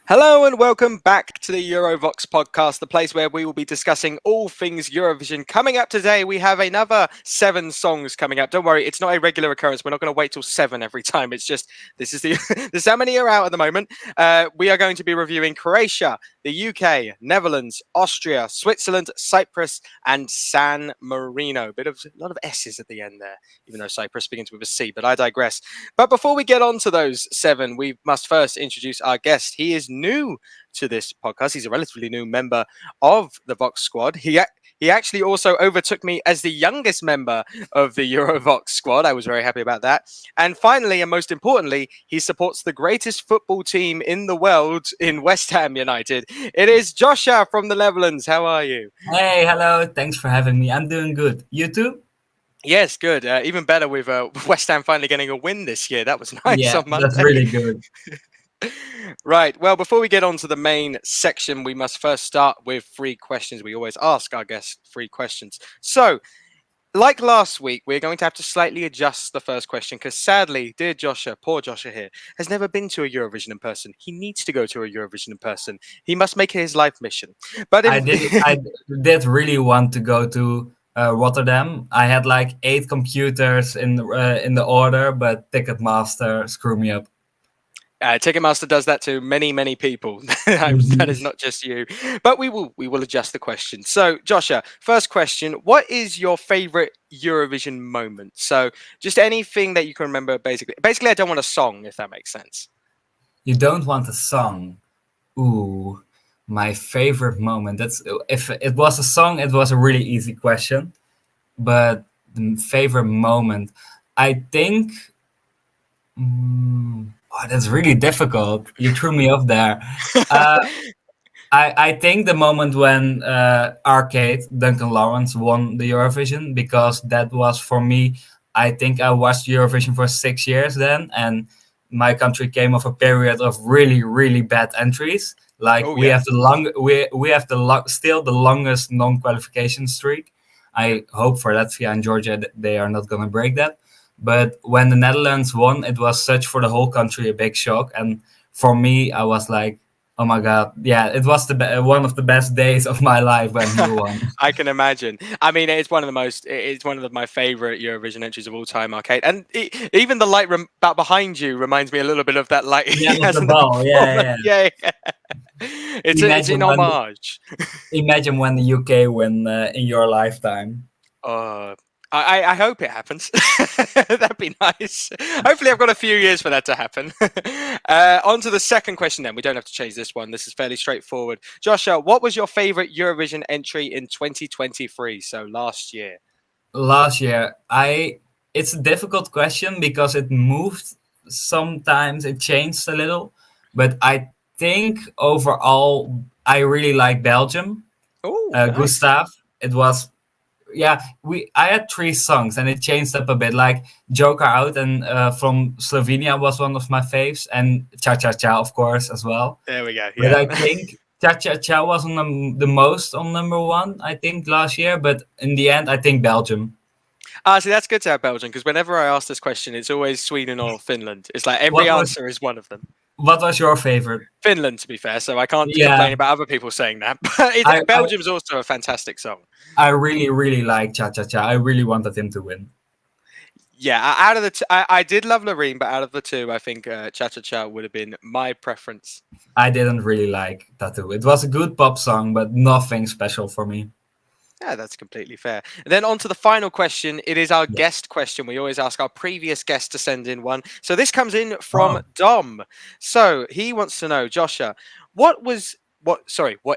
Hello and welcome back to the Eurovoxx Podcast, the place where we will be discussing all things Eurovision. Coming up today, we have another 7 songs coming up. Don't worry, it's not a regular occurrence. We're not going to wait till 7 every time. It's just, this is there's how many are out at the moment. We are going to be reviewing Croatia, the UK, Netherlands, Austria, Switzerland, Cyprus, and San Marino. A lot of S's at the end there, even though Cyprus begins with a C, but I digress. But before we get on to those 7, we must first introduce our guest. He is new to this podcast. He's a relatively new member of the Vox squad. He actually also overtook me as the youngest member of the Eurovoxx squad. I was very happy about that. And finally, and most importantly, he supports the greatest football team in the world in West Ham United. It is Josha from the Netherlands. How are you? Hey, hello. Thanks for having me. I'm doing good. You too? Yes, good. Even better with West Ham finally getting a win this year. That was nice on Monday. That's really good. Right. Well, before we get on to the main section, we must first start with 3 questions. We always ask our guests 3 questions. So, like last week, we're going to have to slightly adjust the first question because sadly, dear Josha, poor Josha here, has never been to a Eurovision in person. He needs to go to a Eurovision in person. He must make it his life mission. But I did really want to go to Rotterdam. I had like 8 computers in the order, but Ticketmaster screwed me up. Ticketmaster does that to many people. That is not just you. But we will adjust the question. So, Josha, first question: what is your favorite Eurovision moment? So, just anything that you can remember. Basically, I don't want a song, if that makes sense. You don't want a song? Ooh, my favorite moment. If it was a song, it was a really easy question. But the favorite moment, I think. That's really difficult. You threw me off there. I think the moment when Arcade, Duncan Lawrence, won the Eurovision, because that was for me, I think I watched Eurovision for 6 years then, and my country came off a period of really bad entries. Like we have still the longest non-qualification streak. I hope for Latvia and Georgia that they are not going to break that. But when the Netherlands won, it was such for the whole country a big shock. And for me, I was like, oh my God. Yeah, it was one of the best days of my life when he won. I can imagine. I mean, it's one of my favorite Eurovision entries of all time, Arcade. And even the light behind you reminds me a little bit of that light. Yeah, the ball. Yeah. It's an homage. Imagine when the UK win in your lifetime. I hope it happens. That'd be nice. Hopefully, I've got a few years for that to happen. On to the second question then. We don't have to change this one. This is fairly straightforward. Josha, what was your favorite Eurovision entry in 2023? So last year. Last year, it's a difficult question because it moved. Sometimes it changed a little. But I think overall, I really like Belgium. Oh, nice. Gustav. It was... Yeah, I had 3 songs and it changed up a bit. Like Joker Out and from Slovenia was one of my faves, and Cha Cha Cha, of course, as well. There we go. Yeah. But I think Cha Cha Cha was the most on number 1, I think, last year. But in the end, I think Belgium. See, that's good to have Belgium, because whenever I ask this question, it's always Sweden or Finland. It's like every answer is one of them. What was your favorite? Finland, to be fair, so I can't complain about other people saying that. But Belgium's also a fantastic song. I really like Cha Cha Cha. I really wanted him to win. Yeah, out of the I did love LOREEN, but out of the 2, I think Cha Cha Cha would have been my preference. I didn't really like Tattoo. It was a good pop song, but nothing special for me. Yeah, that's completely fair. And then on to the final question. It is our guest question. We always ask our previous guest to send in one. So this comes in from Dom. So he wants to know, Josha, what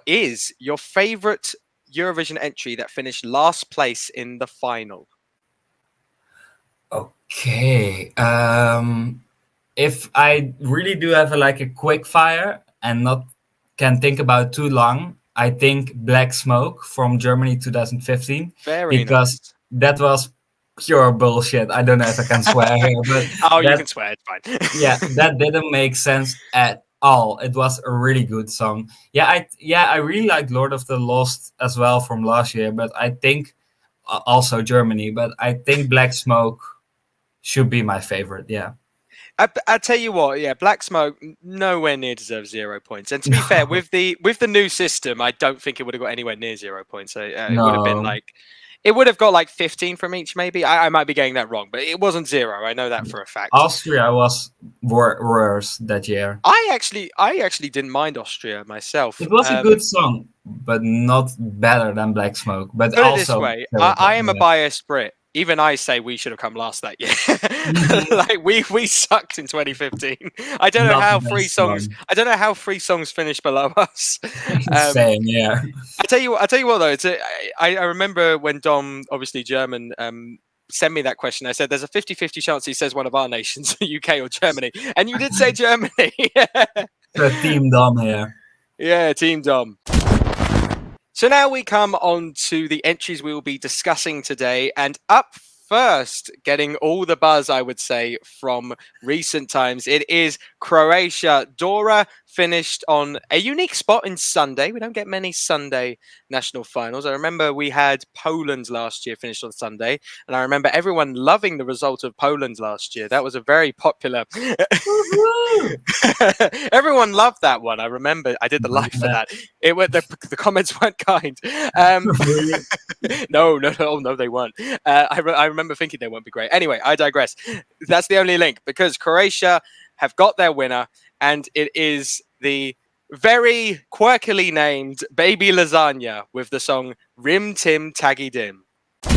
is your favorite Eurovision entry that finished last place in the final? Okay. If I really do have a quick fire and not can think about too long, I think Black Smoke from Germany 2015. Because that was pure bullshit. I don't know if I can swear here, but you can swear, it's fine. Yeah, that didn't make sense at all. It was a really good song. I really like Lord of the Lost as well from last year, but I think also Germany, but I think Black Smoke should be my favorite. Yeah. I tell you what, yeah, Black Smoke nowhere near deserves 0 points. And to be fair, with the new system, I don't think it would have got anywhere near 0 points. So, it would have been No. like, it would have got like 15 from each, maybe. I might be getting that wrong, but it wasn't 0. I know that for a fact. Austria was worse that year. I actually didn't mind Austria myself. It was a good song, but not better than Black Smoke. But Put it this also, way, I am a biased Brit. Even I say we should have come last that year. Like we sucked in 2015. I don't know Not how the three best songs. one. I don't know how 3 songs finished below us. Same, yeah. I tell you what though. I remember when Dom, obviously German, sent me that question. I said there's a 50-50 chance he says one of our nations, UK or Germany, and you did say Germany. The Team Dom here. Yeah, Team Dom. So now we come on to the entries we will be discussing today, and up first, getting all the buzz, I would say, from recent times, it is Croatia. Dora finished on a unique spot in Sunday. We don't get many Sunday national finals. I remember we had Poland last year finished on Sunday, and I remember everyone loving the result of Poland last year. That was a very popular. Everyone loved that one. I remember I did the live for that. It went the comments weren't kind. No, they weren't. I remember thinking they won't be great. Anyway, I digress. That's the only link, because Croatia have got their winner, and it is the very quirkily named Baby Lasagna with the song Rim Tim Taggy Dim. Rim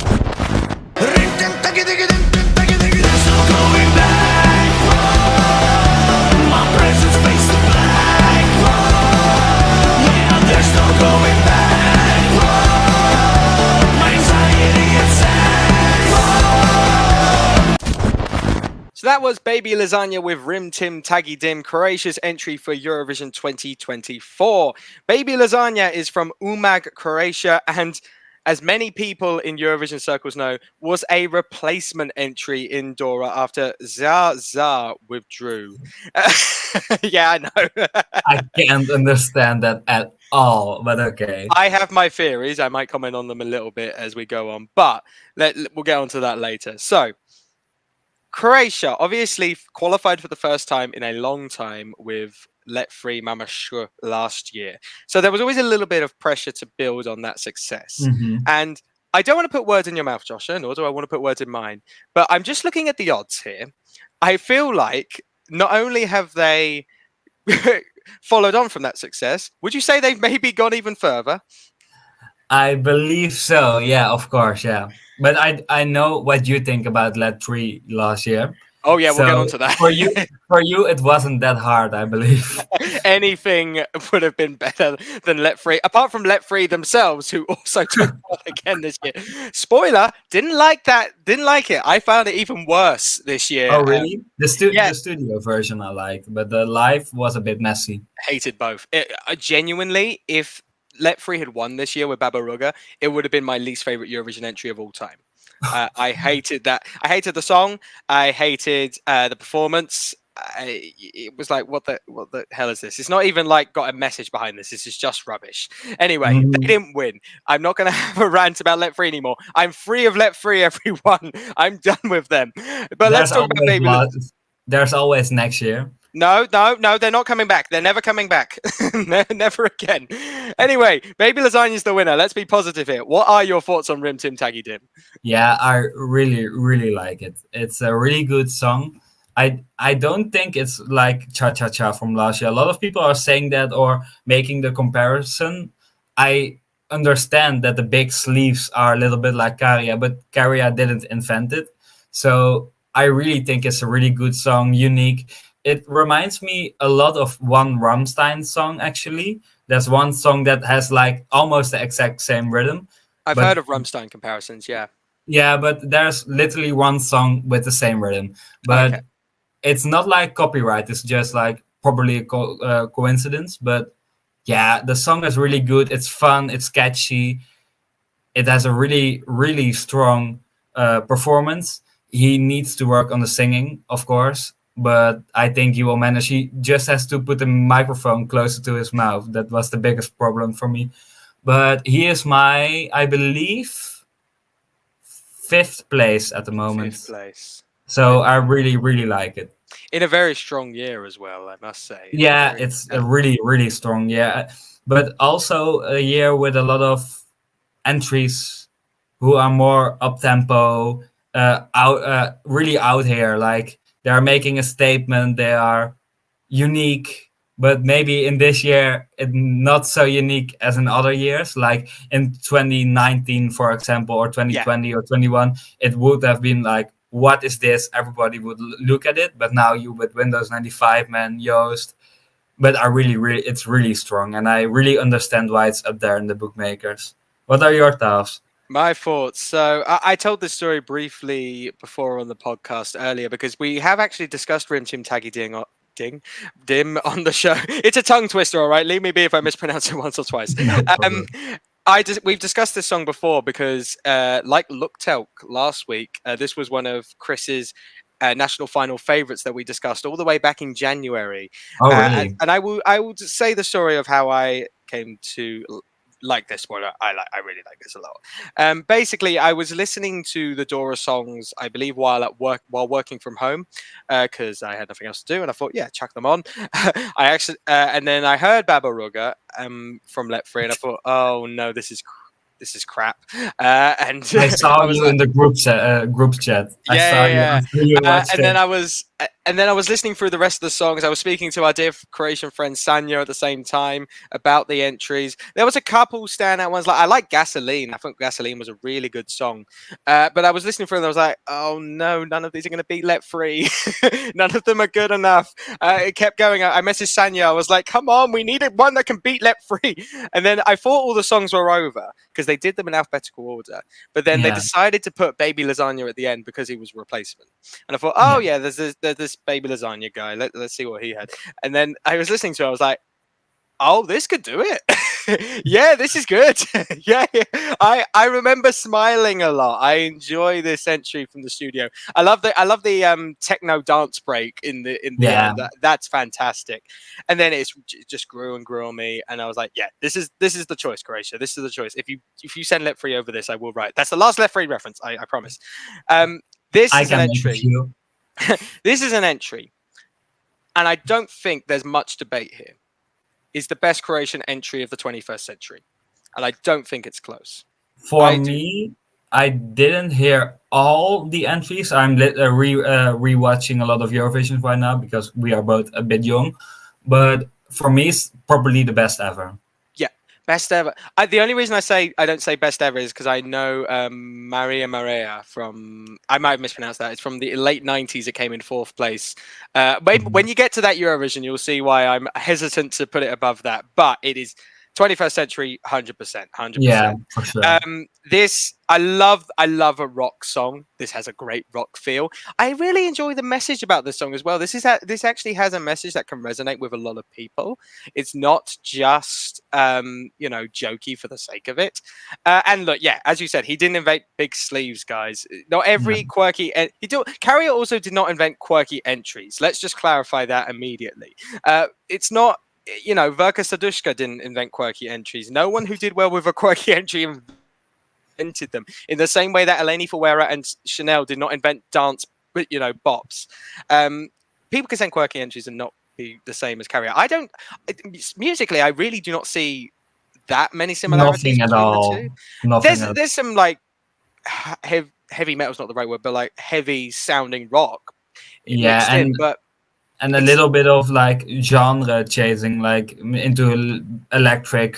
Tim Taggy Diggy Dim Tim Taggy Diggy. There's no going back. My presence face the black. Yeah, there's no going back. My anxiety gets So that was Baby Lasagna with Rim Tim Taggy Dim, Croatia's entry for Eurovision 2024. Baby Lasagna is from Umag, Croatia, and as many people in Eurovision circles know, was a replacement entry in Dora after Za withdrew. Yeah, I know. I can't understand that at all, but okay. I have my theories. I might comment on them a little bit as we go on, but we'll get onto that later. So, Croatia obviously qualified for the first time in a long time with Let Free Mama Shur last year. So there was always a little bit of pressure to build on that success. Mm-hmm. And I don't want to put words in your mouth, Josha, nor do I want to put words in mine. But I'm just looking at the odds here. I feel like not only have they followed on from that success, would you say they've maybe gone even further? I believe so. Yeah, of course. Yeah. But I know what you think about Let 3 last year. Oh yeah, we'll get on to that. for you, it wasn't that hard, I believe. Anything would have been better than Let Free, apart from Let Free themselves, who also took part again this year. Spoiler, didn't like that. Didn't like it. I found it even worse this year. Oh really? The yeah. studio version I liked, but the live was a bit messy. Hated both. Genuinely, if Let Free had won this year with Baba Ruga, it would have been my least favorite Eurovision entry of all time. I hated that. I hated the song. I hated the performance. It was like, what the hell is this? It's not even like got a message behind this. This is just rubbish. Anyway, they didn't win. I'm not going to have a rant about Let Free anymore. I'm free of Let Free, everyone. I'm done with them. But let's talk about Baby. There's always next year. No, they're not coming back. They're never coming back. Never again. Anyway, Baby Lasagna's the winner. Let's be positive here. What are your thoughts on Rim Tim Taggy Dim? Yeah, I really, really like it. It's a really good song. I don't think it's like Cha Cha Cha from last year. A lot of people are saying that or making the comparison. I understand that the big sleeves are a little bit like Karia, but Karia didn't invent it. So I really think it's a really good song, unique. It reminds me a lot of one Rammstein song, actually. There's one song that has like almost the exact same rhythm. I've heard of Rammstein comparisons, yeah. Yeah, but there's literally one song with the same rhythm. But it's not like copyright. It's just like probably a coincidence. But yeah, the song is really good. It's fun. It's catchy. It has a really, really strong performance. He needs to work on the singing, of course. But I think he will manage. He just has to put the microphone closer to his mouth. That was the biggest problem for me. But he is my, I believe, 5th place at the moment. 5th place. So I really, really like it. In a very strong year as well, I must say. Yeah, Very, it's a really, really strong year, but also a year with a lot of entries who are more up tempo, really out here. Like they are making a statement. They are unique, but maybe in this year it not so unique as in other years. Like in 2019, for example, or yeah. 2020 or 21, it would have been like, what is this? Everybody would look at it. But now you with Windows 95, man, Yoast. But I really, really, it's really strong, and I really understand why it's up there in the bookmakers. What are your thoughts? My thoughts. So I told this story briefly before on the podcast earlier because we have actually discussed Rim Tim Taggy Dim on the show. It's a tongue twister, all right. Leave me be if I mispronounce it once or twice. No problem. We've discussed this song before because, like Looktelk last week, this was one of Chris's national final favorites that we discussed all the way back in January. Oh, really? And I will just say the story of how I came to like this one. I really like this a lot. Basically, I was listening to the Dora songs, I believe, while working from home, because I had nothing else to do, and I thought, yeah, chuck them on. I actually, and then I heard Baba Ruga from Let Free, and I thought, oh no, this is crap. And I saw you like, in the group chat. I saw you after you watched and it. then I was listening through the rest of the songs. I was speaking to our dear Croatian friend Sanja at the same time about the entries. There was a couple standout ones. Like I like Gasoline. I think Gasoline was a really good song. But I was listening through and I was like, oh no, none of these are going to beat Let Free. None of them are good enough. It kept going. I messaged Sanja. I was like, come on, we needed one that can beat Let Free. And then I thought all the songs were over because they did them in alphabetical order. But then they decided to put Baby Lasagna at the end because he was replacement. And I thought, oh yeah, there's this Baby Lasagna guy. Let's see what he had. And then I was listening to it. I was like, oh, this could do it. Yeah, this is good. yeah. I remember smiling a lot. I enjoy this entry from the studio. I love the techno dance break in the end. That's fantastic. And then it just grew and grew on me. And I was like, yeah, this is the choice, Croatia. This is the choice. If you send Let Free over this, I will write. That's the last Let Free reference. I promise. This is an entry. This is an entry, and I don't think there's much debate here. Is the best Croatian entry of the 21st century, and I don't think it's close. For me, I didn't hear all the entries. I'm rewatching a lot of Eurovision right now because we are both a bit young, but for me, it's probably the best ever. Best ever. The only reason I don't say best ever is because I know Maria from, I might have mispronounced that. It's from the late 90s. It came in 4th place. When you get to that Eurovision, you'll see why I'm hesitant to put it above that. But it is 21st century, 100%. Yeah, for sure. I love a rock song. This has a great rock feel. I really enjoy the message about this song as well. This actually has a message that can resonate with a lot of people. It's not just jokey for the sake of it. And look, yeah, as you said, he didn't invent big sleeves, guys. Not every quirky. Carrier also did not invent quirky entries. Let's just clarify that immediately. It's not. Verka Sadushka didn't invent quirky entries. No one who did well with a quirky entry invented them. In the same way that Eleni Fouera and Chanel did not invent dance, bops. People can send quirky entries and not be the same as Carrier. Musically, I really do not see that many similarities Nothing at between all. the two. There's some like heavy metal's not the right word, but like heavy sounding rock. And a little bit of like genre chasing, like into electric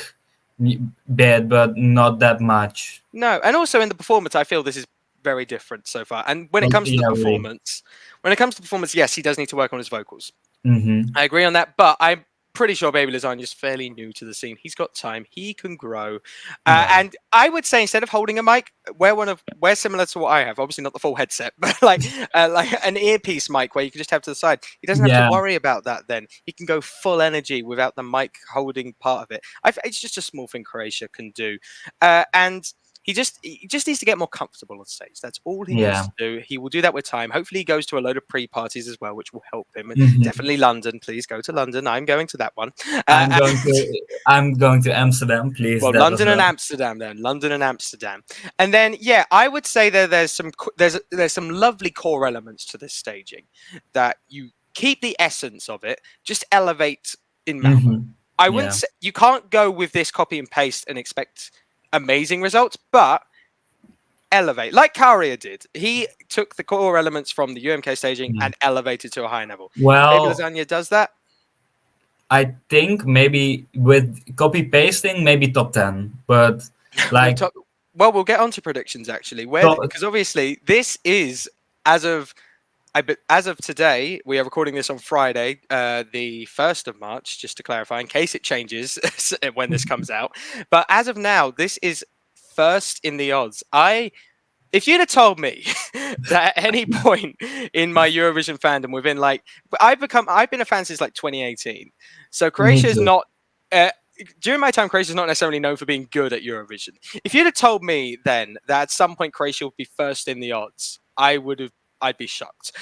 bit, but not that much. No, and also in the performance, I feel this is very different so far. And when it comes to the performance, yes, he does need to work on his vocals. Mm-hmm. I agree on that, but I'm pretty sure Baby Lasagna is fairly new to the scene. He's got time. He can grow. And I would say instead of holding a mic, wear similar to what I have. Obviously not the full headset, but like an earpiece mic where you can just have to the side. He doesn't have to worry about that then. He can go full energy without the mic holding part of it. It's just a small thing Croatia can do. And he just needs to get more comfortable on stage. That's all he needs to do. He will do that with time. Hopefully he goes to a load of pre-parties as well, which will help him. And definitely London. Please go to London. I'm going to that one. I'm going to Amsterdam, please. Well, London and Amsterdam then. London and Amsterdam. And then, I would say that there's some lovely core elements to this staging that you keep the essence of it, just elevate in MALMÖ. I wouldn't say, you can't go with this copy and paste and expect amazing results, but elevate, like Karia did. He took the core elements from the UMK staging and elevated to a higher level. Well, Baby Lasagna does that. I think maybe with copy pasting, maybe top 10, but like, well, we'll get on to predictions actually, because obviously this is as of today. We are recording this on Friday, the 1st of March, just to clarify, in case it changes when this comes out. But as of now, this is first in the odds. If you'd have told me that at any point in my Eurovision fandom, within like, I've been a fan since like 2018. So Croatia is not, during my time, Croatia is not necessarily known for being good at Eurovision. If you'd have told me then that at some point Croatia would be first in the odds, I'd be shocked.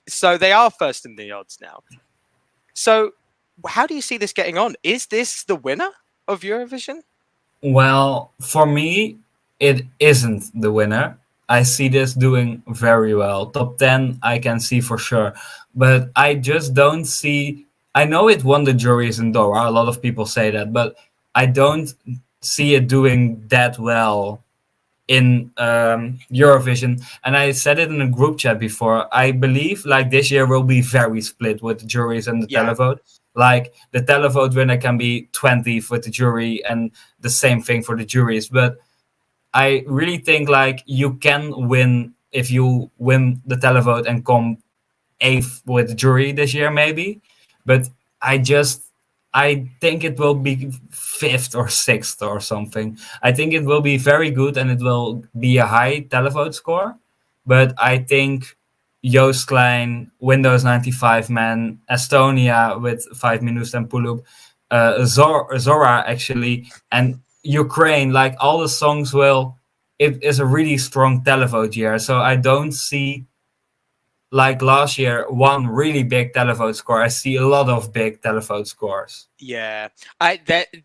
So they are first in the odds now. So how do you see this getting on? Is this the winner of Eurovision? Well, for me, it isn't the winner. I see this doing very well. Top 10, I can see for sure. But I just don't see... I know it won the juries in Doha. A lot of people say that. But I don't see it doing that well in Eurovision. And I said it in a group chat before. I believe like this year will be very split with the juries and the televote. Like the televote winner can be 20th with the jury and the same thing for the juries. But I really think like you can win if you win the televote and come 8th with the jury this year, maybe. But I think it will be 5th or 6th or something. I think it will be very good and it will be a high televote score. But I think Joost Klein, Windows 95 Man, Estonia with 5 Minutes and Pulup, Zora actually, and Ukraine, like all the songs it is a really strong televote year. So I don't see, like last year, one really big televote score. I see a lot of big televote scores. Yeah,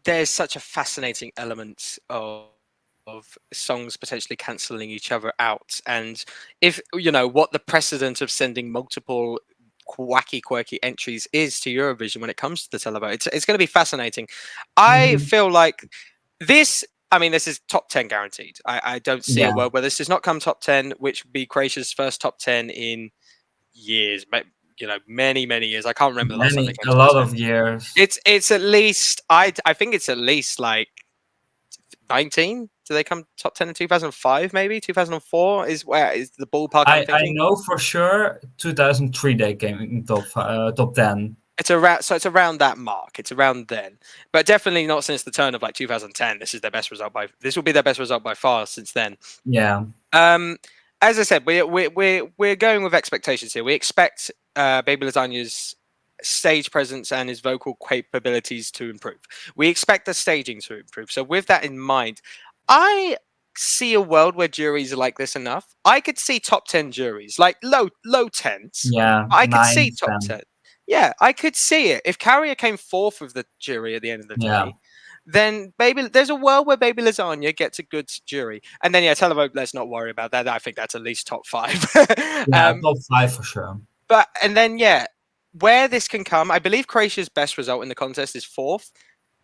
there's such a fascinating element of songs potentially cancelling each other out. And if, what the precedent of sending multiple wacky, quirky entries is to Eurovision when it comes to the televote, it's going to be fascinating. I feel like this is top 10 guaranteed. I don't see a world where this does not come top 10, which would be Croatia's first top 10 in years, many years. I can't remember the last time they came a lot of years. It's at least, I think it's at least like 19. Do they come top 10 in 2005? Maybe 2004 is the ballpark. I know for sure 2003 they came in top 10. It's around that mark. It's around then, but definitely not since the turn of like 2010. This will be their best result by far since then. Yeah. As I said, we're going with expectations here. We expect Baby Lasagna's stage presence and his vocal capabilities to improve. We expect the staging to improve. So with that in mind, I see a world where juries are like this enough. I could see top 10 juries, like low 10s. Yeah. I could see top 10. Yeah, I could see it. If Carrier came 4th of the jury at the end of the day, then there's a world where Baby Lasagna gets a good jury. And then, televote, let's not worry about that. I think that's at least top 5. Top 5 for sure. And then, where this can come, I believe Croatia's best result in the contest is 4th.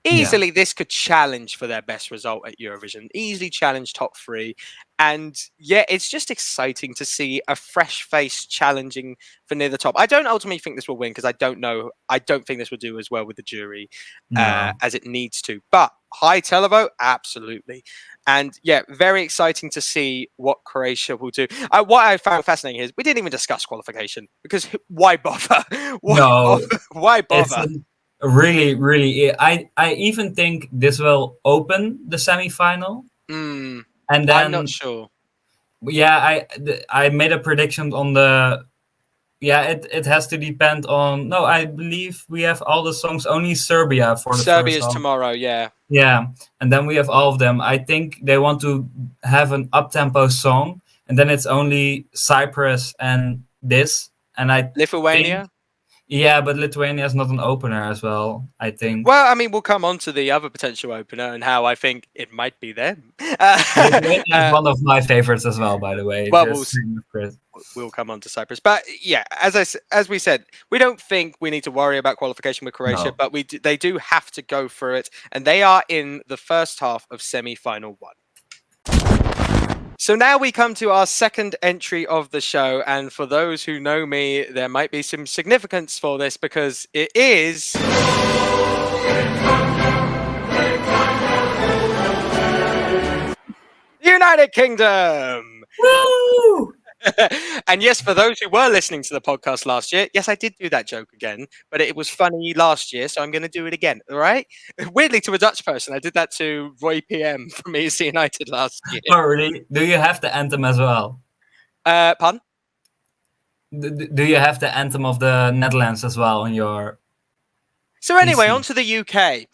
Easily, this could challenge for their best result at Eurovision. Easily challenge top 3. And it's just exciting to see a fresh face challenging for near the top. I don't ultimately think this will win because I don't know. I don't think this will do as well with the jury as it needs to. But high televote, absolutely. And very exciting to see what Croatia will do. What I found fascinating is we didn't even discuss qualification because why bother? Why bother? Really, I even think this will open the semi-final. And then I'm not sure. Yeah, I made a prediction on the. Yeah, it has to depend on. No, I believe we have all the songs. Only Serbia for the Serbia's first tomorrow. Yeah. Yeah, and then we have all of them. I think they want to have an up-tempo song, and then it's only Cyprus and this. And Lithuania. Yeah, but Lithuania is not an opener as well, I think. Well, I mean, we'll come on to the other potential opener and how I think it might be them. Lithuania is one of my favorites as well, by the way. Well, Just saying with Chris. we'll come on to Cyprus, but yeah, as we said, we don't think we need to worry about qualification with Croatia, No. but they do have to go through it, and they are in the first half of semi-final 1. So now we come to our second entry of the show, and for those who know me, there might be some significance for this because it is United Kingdom. Woo! And yes, for those who were listening to the podcast last year, yes, I did do that joke again, but it was funny last year, so I'm going to do it again. All right? Weirdly, to a Dutch person, I did that to Roy PM from EC United last year. Oh, really? Do you have the anthem as well? Pardon? Do you have the anthem of the Netherlands as well on your? So anyway, EC? on to the UK.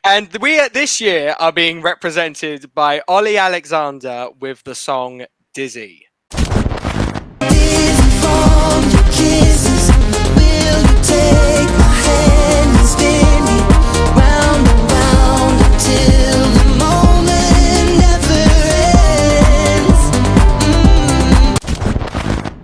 And we this year are being represented by Ollie Alexander with the song Dizzy. Dizzy from your kisses. Will you take my hand and spin me round and round until the moment never ends?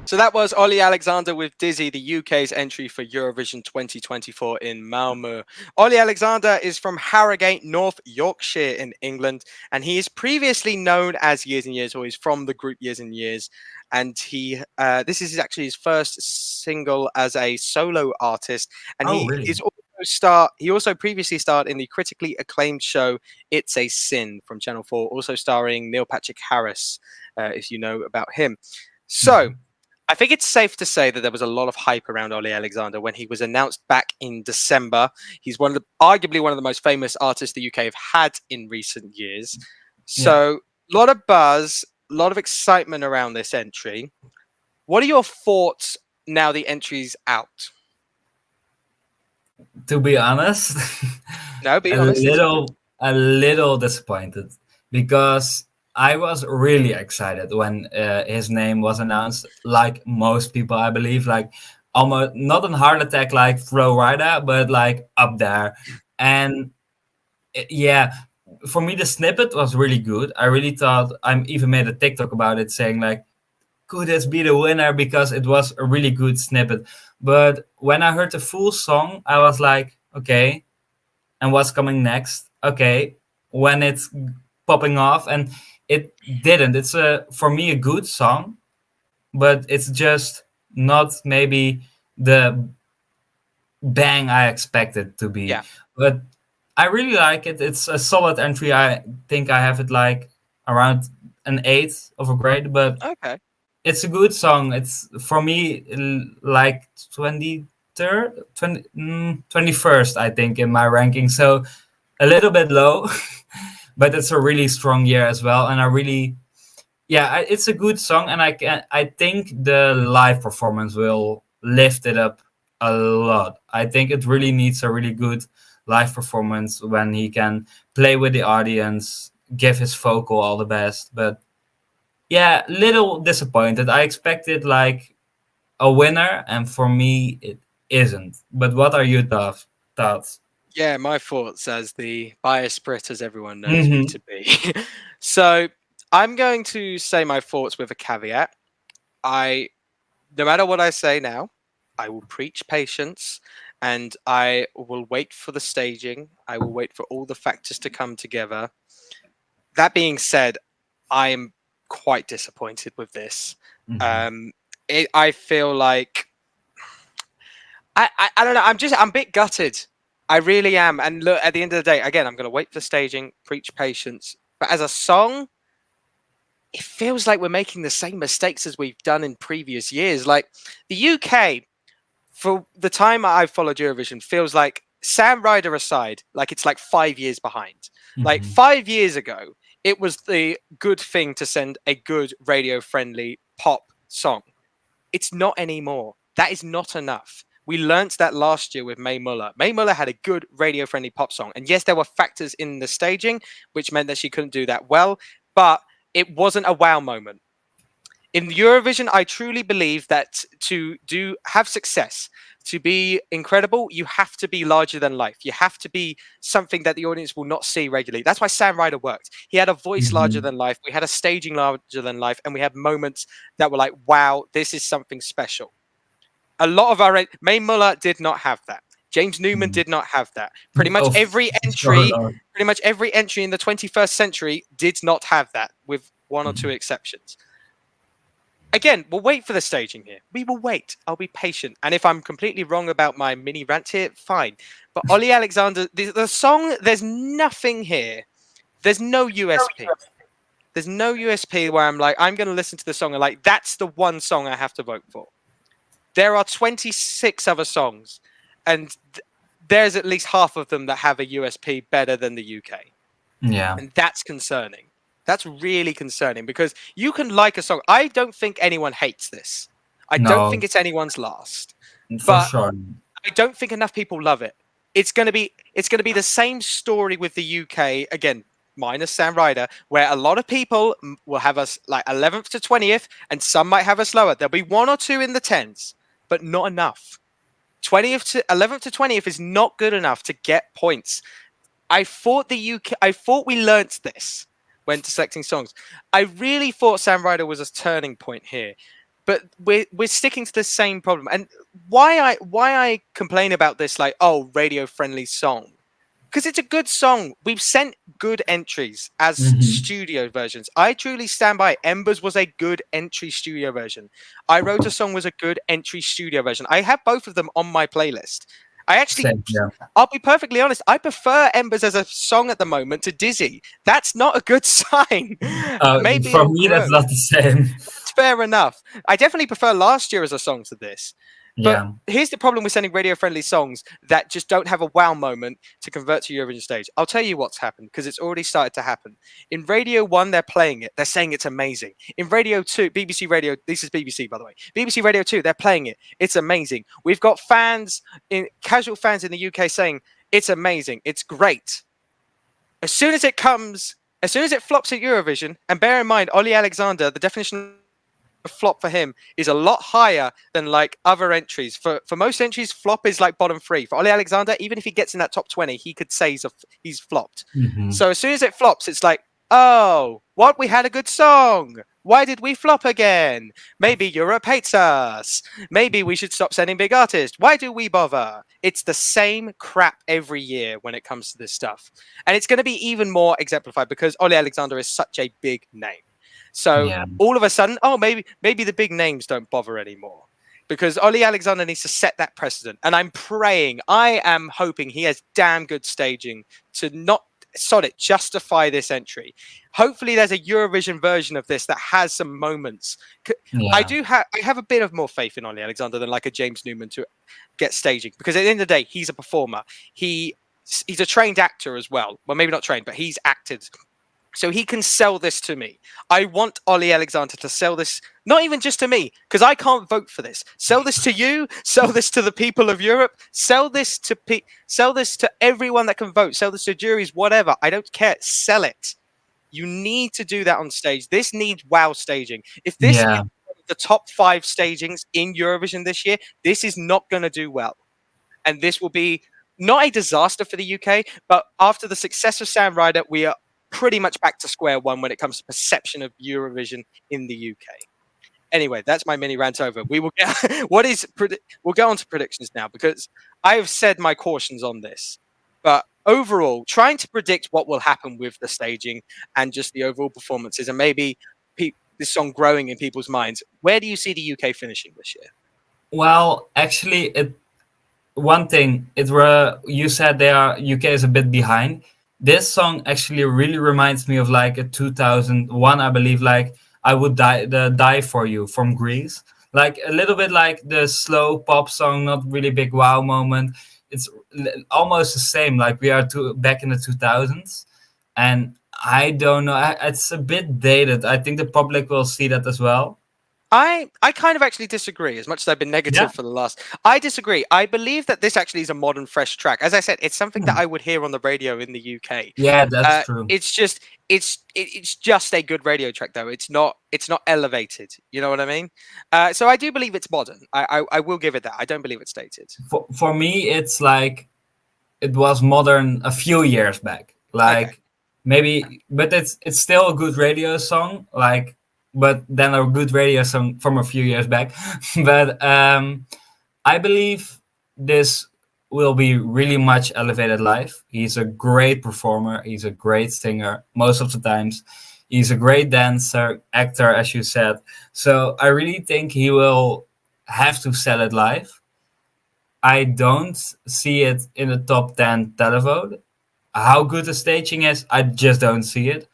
So that was Ollie Alexander with Dizzy, the UK's entry for Eurovision 2024 in MALMÖ. Ollie Alexander is from Harrogate, North Yorkshire in England, and he is previously known as Years and Years, or he's from the group Years and Years. And he, this is actually his first single as a solo artist, and Oh, really? he also previously starred in the critically acclaimed show It's a Sin from Channel 4, also starring Neil Patrick Harris, if you know about him. So I think it's safe to say that there was a lot of hype around Ollie Alexander when he was announced back in December. He's arguably one of the most famous artists the UK have had in recent years. So a lot of buzz, a lot of excitement around this entry. What are your thoughts now the entry's out? To be honest, No, be a honest. little disappointed because I was really excited when his name was announced. Like most people, I believe, like almost not a heart attack like Flo Rida, but like up there. And yeah, for me, the snippet was really good. I really thought I even made a TikTok about it, saying like, "Could this be the winner?" Because it was a really good snippet. But when I heard the full song, I was like, "Okay, and what's coming next?" Okay, when it's popping off, and it didn't. It's for me a good song, but it's just not maybe the bang I expected to be. Yeah. But I really like it. It's a solid entry. I think I have it like around an 8 of a grade, but Okay. it's a good song. It's for me like 23rd, 21st, I think, in my ranking. So a little bit low, but it's a really strong year as well. And I really, it's a good song. And I think the live performance will lift it up a lot. I think it really needs a really good live performance when he can play with the audience, give his vocal all the best. But yeah, little disappointed. I expected like a winner, and for me, it isn't. But what are your thoughts? Yeah, my thoughts as the bias Brit, as everyone knows me to be. So I'm going to say my thoughts with a caveat. No matter what I say now, I will preach patience and I will wait for the staging. I will wait for all the factors to come together. That being said, I am quite disappointed with this. I feel like I don't know. I'm a bit gutted. I really am. And look, at the end of the day, again, I'm going to wait for staging, preach patience. But as a song, it feels like we're making the same mistakes as we've done in previous years. Like the UK, for the time I've followed Eurovision, feels like, Sam Ryder aside, like it's like 5 years behind. Like 5 years ago, it was the good thing to send a good radio-friendly pop song. It's not anymore. That is not enough. We learnt that last year with MALMÖ. MALMÖ had a good radio-friendly pop song. And yes, there were factors in the staging, which meant that she couldn't do that well. But it wasn't a wow moment. In Eurovision, I truly believe that to have success, to be incredible, you have to be larger than life. You have to be something that the audience will not see regularly. That's why Sam Ryder worked. He had a voice larger than life. We had a staging larger than life, and we had moments that were like, wow, this is something special. A lot of our May Muller did not have that. James Newman did not have that. Pretty much every entry in the 21st century did not have that, with one or two exceptions. Again, we'll wait for the staging here. We will wait. I'll be patient. And if I'm completely wrong about my mini rant here, fine. But Ollie Alexander, the song, there's nothing here. There's no USP. There's no USP where I'm like, I'm going to listen to the song and like, that's the one song I have to vote for. There are 26 other songs, and there's at least half of them that have a USP better than the UK. Yeah. And that's concerning. That's really concerning, because you can like a song. I don't think anyone hates this. I don't think it's anyone's last. For sure. I don't think enough people love it. It's gonna be the same story with the UK again, minus Sam Ryder, where a lot of people will have us like 11th to 20th, and some might have us lower. There'll be one or two in the 10s, but not enough. 11th to 20th is not good enough to get points. I thought we learnt this when selecting songs. I really thought Sam Ryder was a turning point here, but we're sticking to the same problem. And why I complain about this, like, oh, radio friendly song, because it's a good song. We've sent good entries as studio versions. I truly stand by. Embers was a good entry studio version. I Wrote a Song was a good entry studio version. I have both of them on my playlist. I actually, I'll be perfectly honest, I prefer Embers as a song at the moment to Dizzy. That's not a good sign. Maybe for me, that's not the same. It's fair enough. I definitely prefer Last Year as a song to this. But here's the problem with sending radio-friendly songs that just don't have a wow moment to convert to Eurovision stage. I'll tell you what's happened, because it's already started to happen. In Radio 1, they're playing it. They're saying it's amazing. In Radio 2, BBC Radio, this is BBC, by the way. BBC Radio 2, they're playing it. It's amazing. We've got casual fans in the UK saying, it's amazing. It's great. As soon as it flops at Eurovision, and bear in mind, Ollie Alexander, the definition flop for him is a lot higher than like other entries. For most entries, flop is like bottom 3. For Ollie Alexander, even if he gets in that top 20, he could say he's flopped. So as soon as it flops, it's like, oh, what? We had a good song. Why did we flop again? Maybe Europe hates us. Maybe we should stop sending big artists. Why do we bother? It's the same crap every year when it comes to this stuff. And it's going to be even more exemplified because Ollie Alexander is such a big name. So all of a sudden, oh, maybe the big names don't bother anymore, because Ollie Alexander needs to set that precedent. And I am hoping he has damn good staging to not justify this entry. Hopefully there's a Eurovision version of this that has some moments. I have a bit of more faith in Ollie Alexander than like a James Newman to get staging, because at the end of the day, he's a performer. He's a trained actor as well. Well, maybe not trained, but he's acted. So he can sell this to me. I want Ollie Alexander to sell this, not even just to me, because I can't vote for this. Sell this to you. Sell this to the people of Europe. Sell this to everyone that can vote. Sell this to juries, whatever. I don't care. Sell it. You need to do that on stage. This needs wow staging. If this is the top 5 stagings in Eurovision this year, this is not going to do well. And this will be not a disaster for the UK, but after the success of Sam Ryder, we are pretty much back to square one when it comes to perception of Eurovision in the UK. Anyway, that's my mini rant over. We will get we'll go on to predictions now, because I have said my cautions on this. But overall, trying to predict what will happen with the staging and just the overall performances, and maybe this song growing in people's minds, where do you see the UK finishing this year? Well, actually, you said UK is a bit behind. This song actually really reminds me of like a 2001, I believe, like I Would Die For You from Greece. Like a little bit like the slow pop song, not really big wow moment. It's almost the same, like we are back in the 2000s. And I don't know, it's a bit dated. I think the public will see that as well. I kind of actually disagree, as much as I've been negative for the last. I disagree. I believe that this actually is a modern, fresh track. As I said, it's something that I would hear on the radio in the UK. Yeah, that's true. It's just just a good radio track, though. It's not elevated. You know what I mean? So I do believe it's modern. I will give it that. I don't believe it's dated. For me, it's like it was modern a few years back. Like maybe, but it's still a good radio song. Like. But then a good radio song from a few years back. But I believe this will be really much elevated live. He's a great performer. He's a great singer most of the times. He's a great dancer, actor, as you said. So I really think he will have to sell it live. I don't see it in the top 10 televote. How good the staging is, I just don't see it.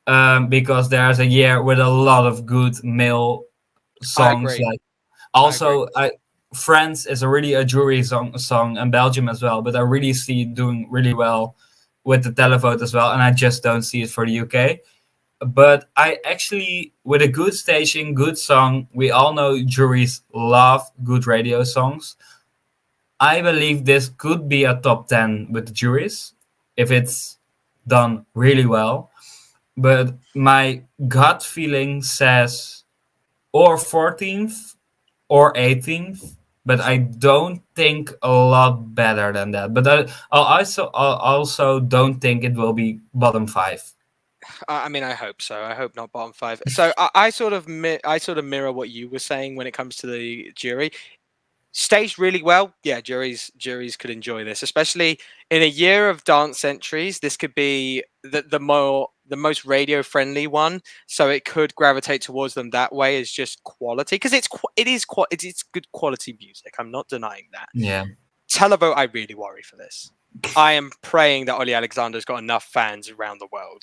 Because there's a year with a lot of good male songs. Like also, France is really a jury song, and Belgium as well. But I really see it doing really well with the televote as well, and I just don't see it for the UK. But I actually, with a good staging, good song, we all know juries love good radio songs. I believe this could be a top 10 with the juries if it's done really well. But my gut feeling says or 14th or 18th, but I don't think a lot better than that. But I also don't think it will be bottom 5. I mean, I hope so. I hope not bottom 5. So I sort of mirror what you were saying when it comes to the jury. Staged really well, yeah. Juries could enjoy this, especially in a year of dance entries. This could be the most radio friendly one, so it could gravitate towards them that way as just quality, because it's good quality music. I'm not denying that. Yeah. Televote, I really worry for this. I am praying that Ollie Alexander's got enough fans around the world,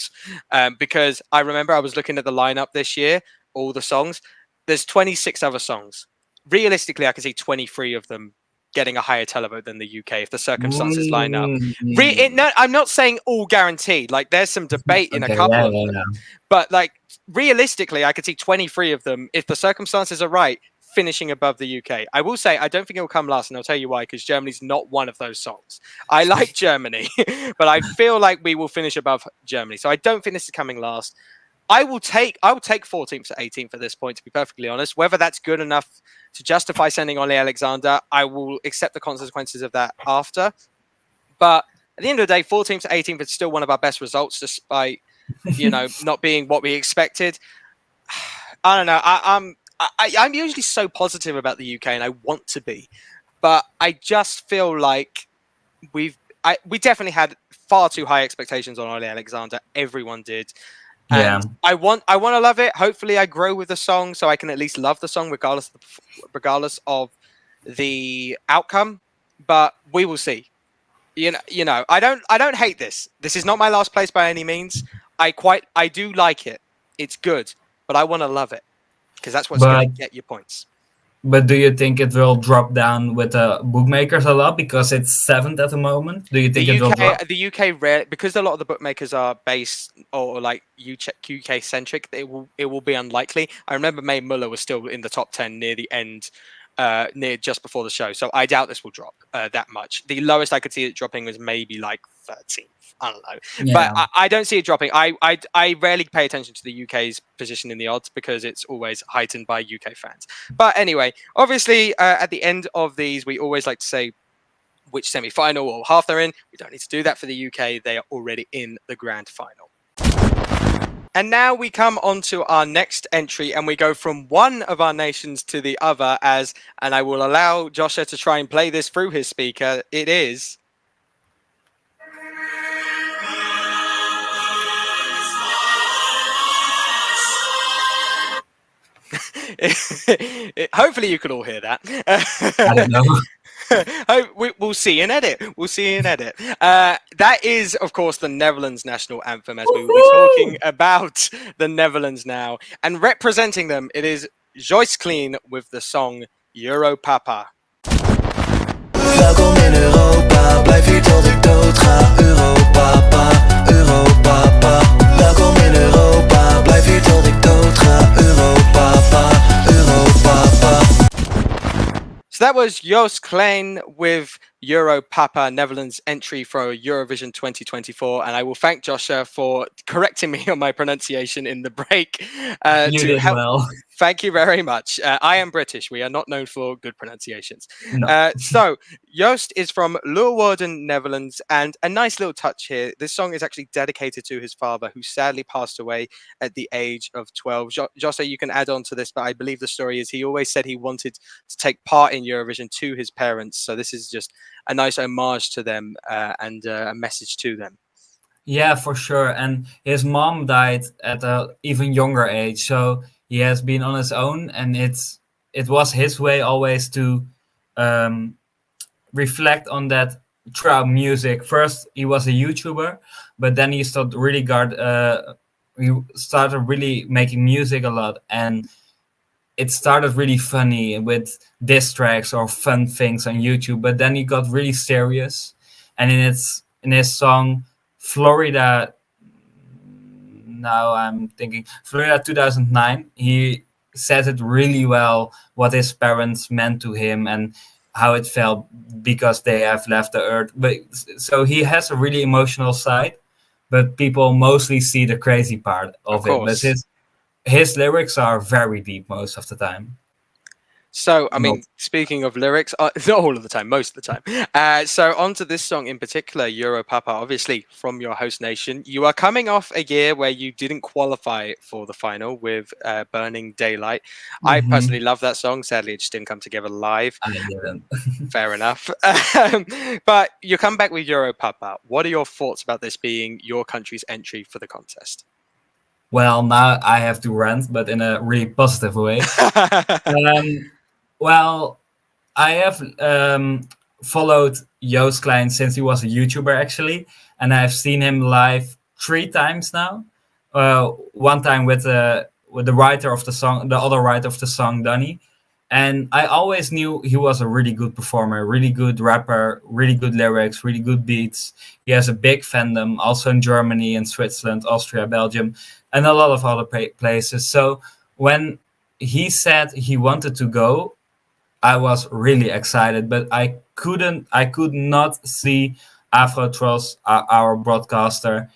because I remember I was looking at the lineup this year, all the songs. There's 26 other songs. Realistically, I can see 23 of them getting a higher televote than the UK if the circumstances line up. No, I'm not saying all guaranteed. Like, there's some debate in a couple of them. But, like, realistically, I could see 23 of them, if the circumstances are right, finishing above the UK. I will say, I don't think it will come last, and I'll tell you why, because Germany's not one of those songs. I like Germany, but I feel like we will finish above Germany. So I don't think this is coming last. I will take 14th to 18th at this point, to be perfectly honest. Whether that's good enough to justify sending Ollie Alexander, I will accept the consequences of that after. But at the end of the day, 14th to 18th is still one of our best results, despite not being what we expected. I don't know. I'm usually so positive about the UK, and I want to be, but I just feel like we definitely had far too high expectations on Ollie Alexander. Everyone did. And I want to love it. Hopefully I grow with the song so I can at least love the song regardless of the outcome, but we will see. You know, I don't hate this. This is not my last place by any means. I do like it. It's good, but I want to love it, because that's what's going to get you points. But do you think it will drop down with the bookmakers a lot, because it's 7th at the moment? Do you think it will drop? The UK, because a lot of the bookmakers are based or like UK centric, it will be unlikely. I remember MALMÖ was still in the top 10 near the end, near just before the show. So I doubt this will drop that much. The lowest I could see it dropping was maybe like 13th. I don't know, but I don't see it dropping. I rarely pay attention to the UK's position in the odds, because it's always heightened by UK fans. But anyway, obviously, at the end of these, we always like to say which semi-final or half they're in. We don't need to do that for the UK. They are already in the grand final. And now we come on to our next entry, and we go from one of our nations to the other, and I will allow Josha to try and play this through his speaker. It is... Hopefully you could all hear that. I don't know. We'll see in edit. That is, of course, the Netherlands national anthem, as we will be talking about the Netherlands now. And representing them, it is Joyce Clean with the song Europapa. Welkom in Europa, blijf hier tot ik dood ga. Europapa, Europapa. Welkom in Europa, blijf hier tot ik dood ga. Europapa, Europa. that was Joost Klein with Euro Papa, Netherlands entry for Eurovision 2024. And I will thank Josha for correcting me on my pronunciation in the break. You did well. Thank you very much. I am British. We are not known for good pronunciations. No. So Joost is from LOREEN, Netherlands, and a nice little touch here. This song is actually dedicated to his father, who sadly passed away at the age of 12. Josha, you can add on to this, but I believe the story is he always said he wanted to take part in Eurovision to his parents. So this is just a nice homage to them and a message to them. Yeah, for sure. And his mom died at an even younger age, so he has been on his own, and it was his way always to reflect on that throughout music. First, he was a YouTuber, but then he started really making music a lot, and it started really funny with diss tracks or fun things on YouTube. But then he got really serious, and in his song Florida. Now I'm thinking Florida 2009. He says it really well what his parents meant to him and how it felt because they have left the earth. But so he has a really emotional side, but people mostly see the crazy part of it. But his lyrics are very deep most of the time. So, I mean, speaking of lyrics, not all of the time, most of the time. So, onto this song in particular, Euro Papa, obviously from your host nation. You are coming off a year where you didn't qualify for the final with Burning Daylight. I personally love that song. Sadly, it just didn't come together live. I didn't. Fair enough. But you come back with Euro Papa. What are your thoughts about this being your country's entry for the contest? Well, now I have to rant, but in a really positive way. Well, I have followed Joost Klein since he was a YouTuber, actually, and I've seen him live 3 times now. One time with the writer of the song, the other writer of the song, Danny, and I always knew he was a really good performer, really good rapper, really good lyrics, really good beats. He has a big fandom, also in Germany and Switzerland, Austria, Belgium, and a lot of other places. So when he said he wanted to go, I was really excited, but I could not see Afro Trolls, our broadcaster,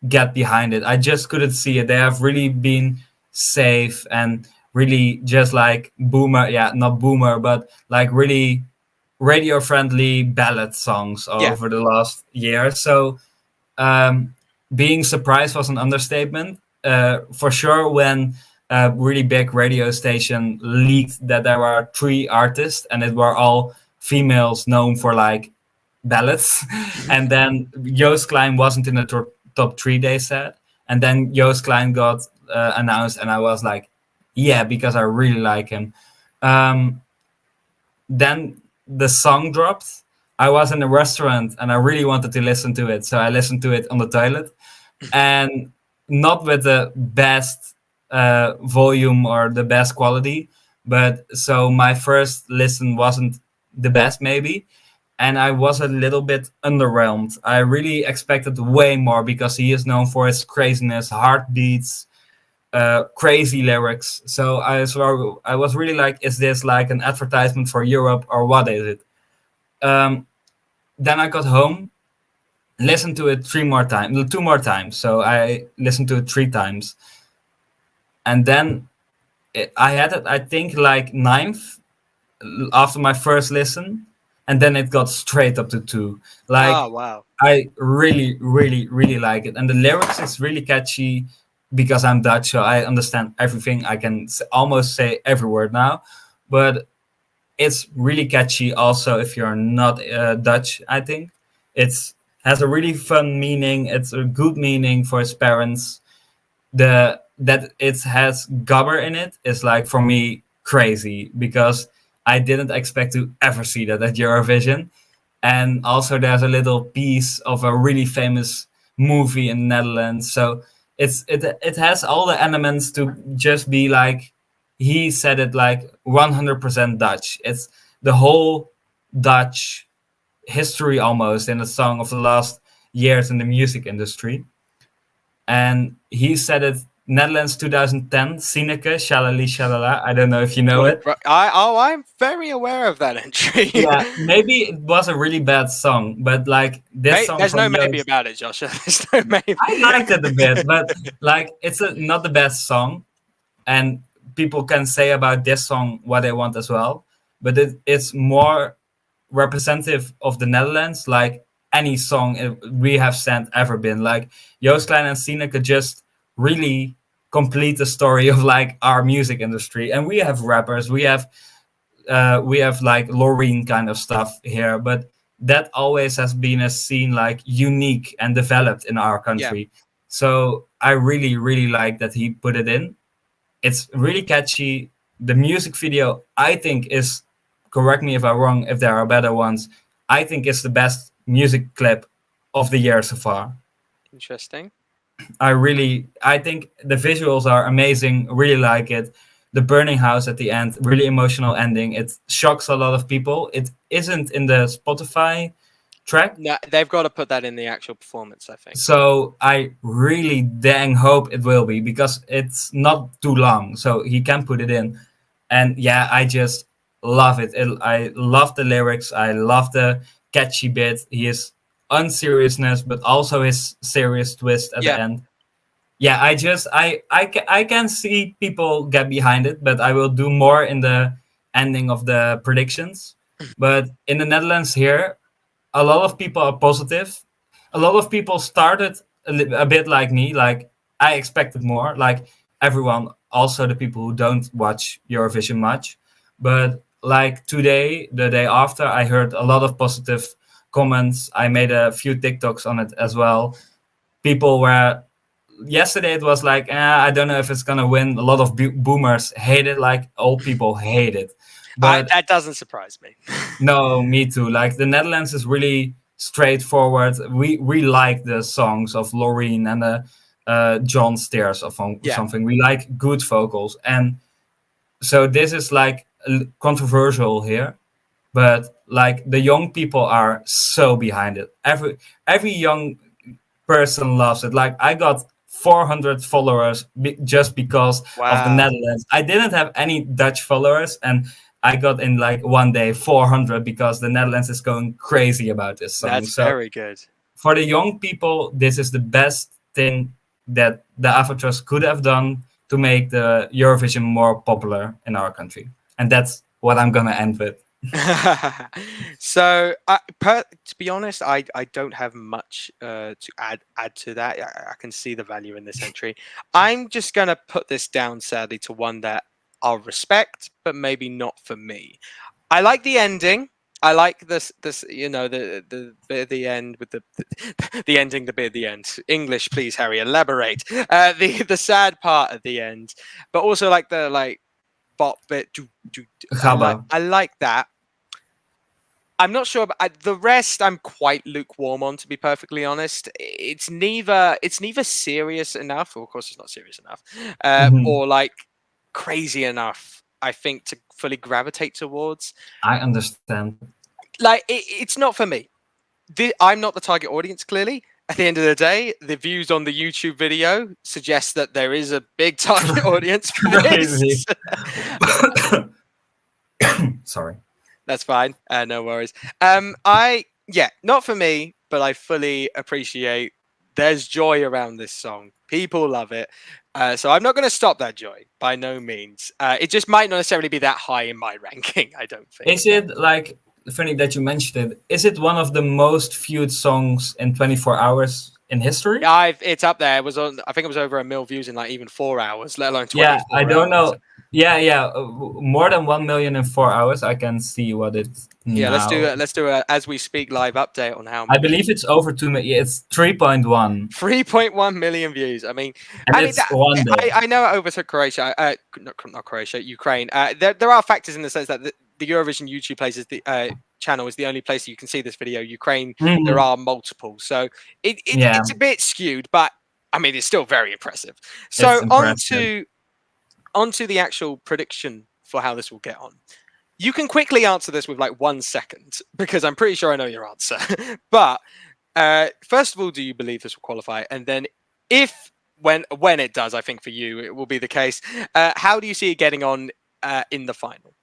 get behind it. I just couldn't see it. They have really been safe and really just like not boomer, but like really radio friendly ballad songs over the last year. So being surprised was an understatement. For sure, when a really big radio station leaked that there were 3 artists and it were all females known for like ballads. And then Joost Klein wasn't in the top 3, they said. And then Joost Klein got announced, and I was like, yeah, because I really like him. Then the song dropped. I was in a restaurant and I really wanted to listen to it. So I listened to it on the toilet, and not with the best volume or the best quality, but so my first listen wasn't the best maybe, and I was a little bit underwhelmed. I really expected way more because he is known for his craziness, heartbeats, crazy lyrics. So I was really like, is this like an advertisement for Europe or what is it? Then I got home, listened to it 2 more times. So I listened to it 3 times. And then I had it, I think, like 9th after my first listen. And then it got straight up to 2. Like, oh, wow. I really, really, really like it. And the lyrics is really catchy because I'm Dutch, so I understand everything. I can almost say every word now. But it's really catchy also if you're not Dutch, I think. It has a really fun meaning. It's a good meaning for his parents. That it has gabber in it is like, for me, crazy because I didn't expect to ever see that at Eurovision. And also there's a little piece of a really famous movie in the Netherlands. So it has all the elements to just be like, he said it like 100% Dutch. It's the whole Dutch history almost in a song of the last years in the music industry. And he said it Netherlands 2010, Sineke, Shalali Shalala. I don't know if you know it. I'm very aware of that entry. Yeah, maybe it was a really bad song, but like this song There's no from maybe Joost, about it, Joshua. There's no maybe. I liked it a bit, but like it's not the best song, and people can say about this song what they want as well, but it's more representative of the Netherlands, like any song we have sent ever been. Like Joost Klein and Sineke just really complete the story of like our music industry, and we have rappers, we have like LOREEN kind of stuff here, but that always has been a scene like unique and developed in our country. So I really, really like that he put it in. It's really catchy. The music video, I think, is, correct me if I'm wrong, if there are better ones, I think it's the best music clip of the year so far. Interesting. I think the visuals are amazing. Really like it. The burning house at the end, really emotional ending. It shocks a lot of people. It isn't in the Spotify track. No, they've got to put that in the actual performance, I think. So I really dang hope it will be, because it's not too long. So he can put it in. And yeah, I just love it. I love the lyrics. I love the catchy bit. His unseriousness, but also his serious twist at the end. Yeah, I can see people get behind it, but I will do more in the ending of the predictions. But in the Netherlands here, a lot of people are positive. A lot of people started a bit like me, like I expected more, like everyone, also the people who don't watch Eurovision much. But like today, the day after, I heard a lot of positive comments. I made a few TikToks on it as well. People were, yesterday it was like, I don't know if it's gonna win. A lot of boomers hate it, like old people hate it. But that doesn't surprise me. no, me too. Like the Netherlands is really straightforward. We like the songs of LOREEN and the John Steers or something. We like good vocals, and so this is like controversial here. But like the young people are so behind it. Every young person loves it. Like I got 400 followers just because of the Netherlands. I didn't have any Dutch followers, and I got in like one day 400 because the Netherlands is going crazy about this song. That's very good. For the young people, this is the best thing that the Avatars could have done to make the Eurovision more popular in our country. And that's what I'm going to end with. So, to be honest, I don't have much to add to that. I can see the value in this entry. I'm just going to put this down, sadly, to one that I'll respect, but maybe not for me. I like the ending. I like this you know, the bit at the end with the ending, the bit at the end. English, please, Harry, elaborate. The sad part at the end, but also like the bop bit. I like that. I'm not sure, but the rest I'm quite lukewarm on, to be perfectly honest. It's neither serious enough, or of course it's not serious enough, or like crazy enough, I think, to fully gravitate towards. I understand. Like it's not for me. I'm not the target audience, clearly. At the end of the day, the views on the YouTube video suggest that there is a big target audience for this. Sorry. That's fine. No worries. Not for me, but I fully appreciate there's joy around this song. People love it. So I'm not going to stop that joy, by no means. It just might not necessarily be that high in my ranking, I don't think. Is it, like, funny that you mentioned it, is it one of the most viewed songs in 24 hours in history? Yeah, it's up there. It was on, I think it was over 1 million views in like even 4 hours, let alone 24 Yeah, I don't hours. know. Yeah, more than 1 million in 4 hours. I can see what it's. Yeah, now. let's do a as we speak live update on how. I believe it's over 2 million. It's 3.1. 3.1 million views. I mean, one day. I know it overtook Croatia. Not Croatia, Ukraine. There are factors in the sense that the Eurovision YouTube places the channel is the only place you can see this video. Ukraine, there are multiple, so it's a bit skewed, but I mean it's still very impressive. So onto the actual prediction for how this will get on. You can quickly answer this with like 1 second because I'm pretty sure I know your answer. But first of all, do you believe this will qualify? And then if when it does, I think for you it will be the case. How do you see it getting on in the final?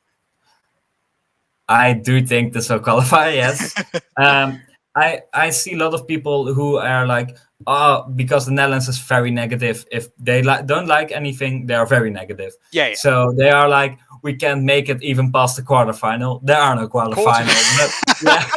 I do think this will qualify. Yes. I see a lot of people who are like, oh, because the Netherlands is very negative. If they don't like anything, they are very negative. Yeah. So they are like, we can't make it even past the quarterfinal. There are no quarterfinals. But, yeah.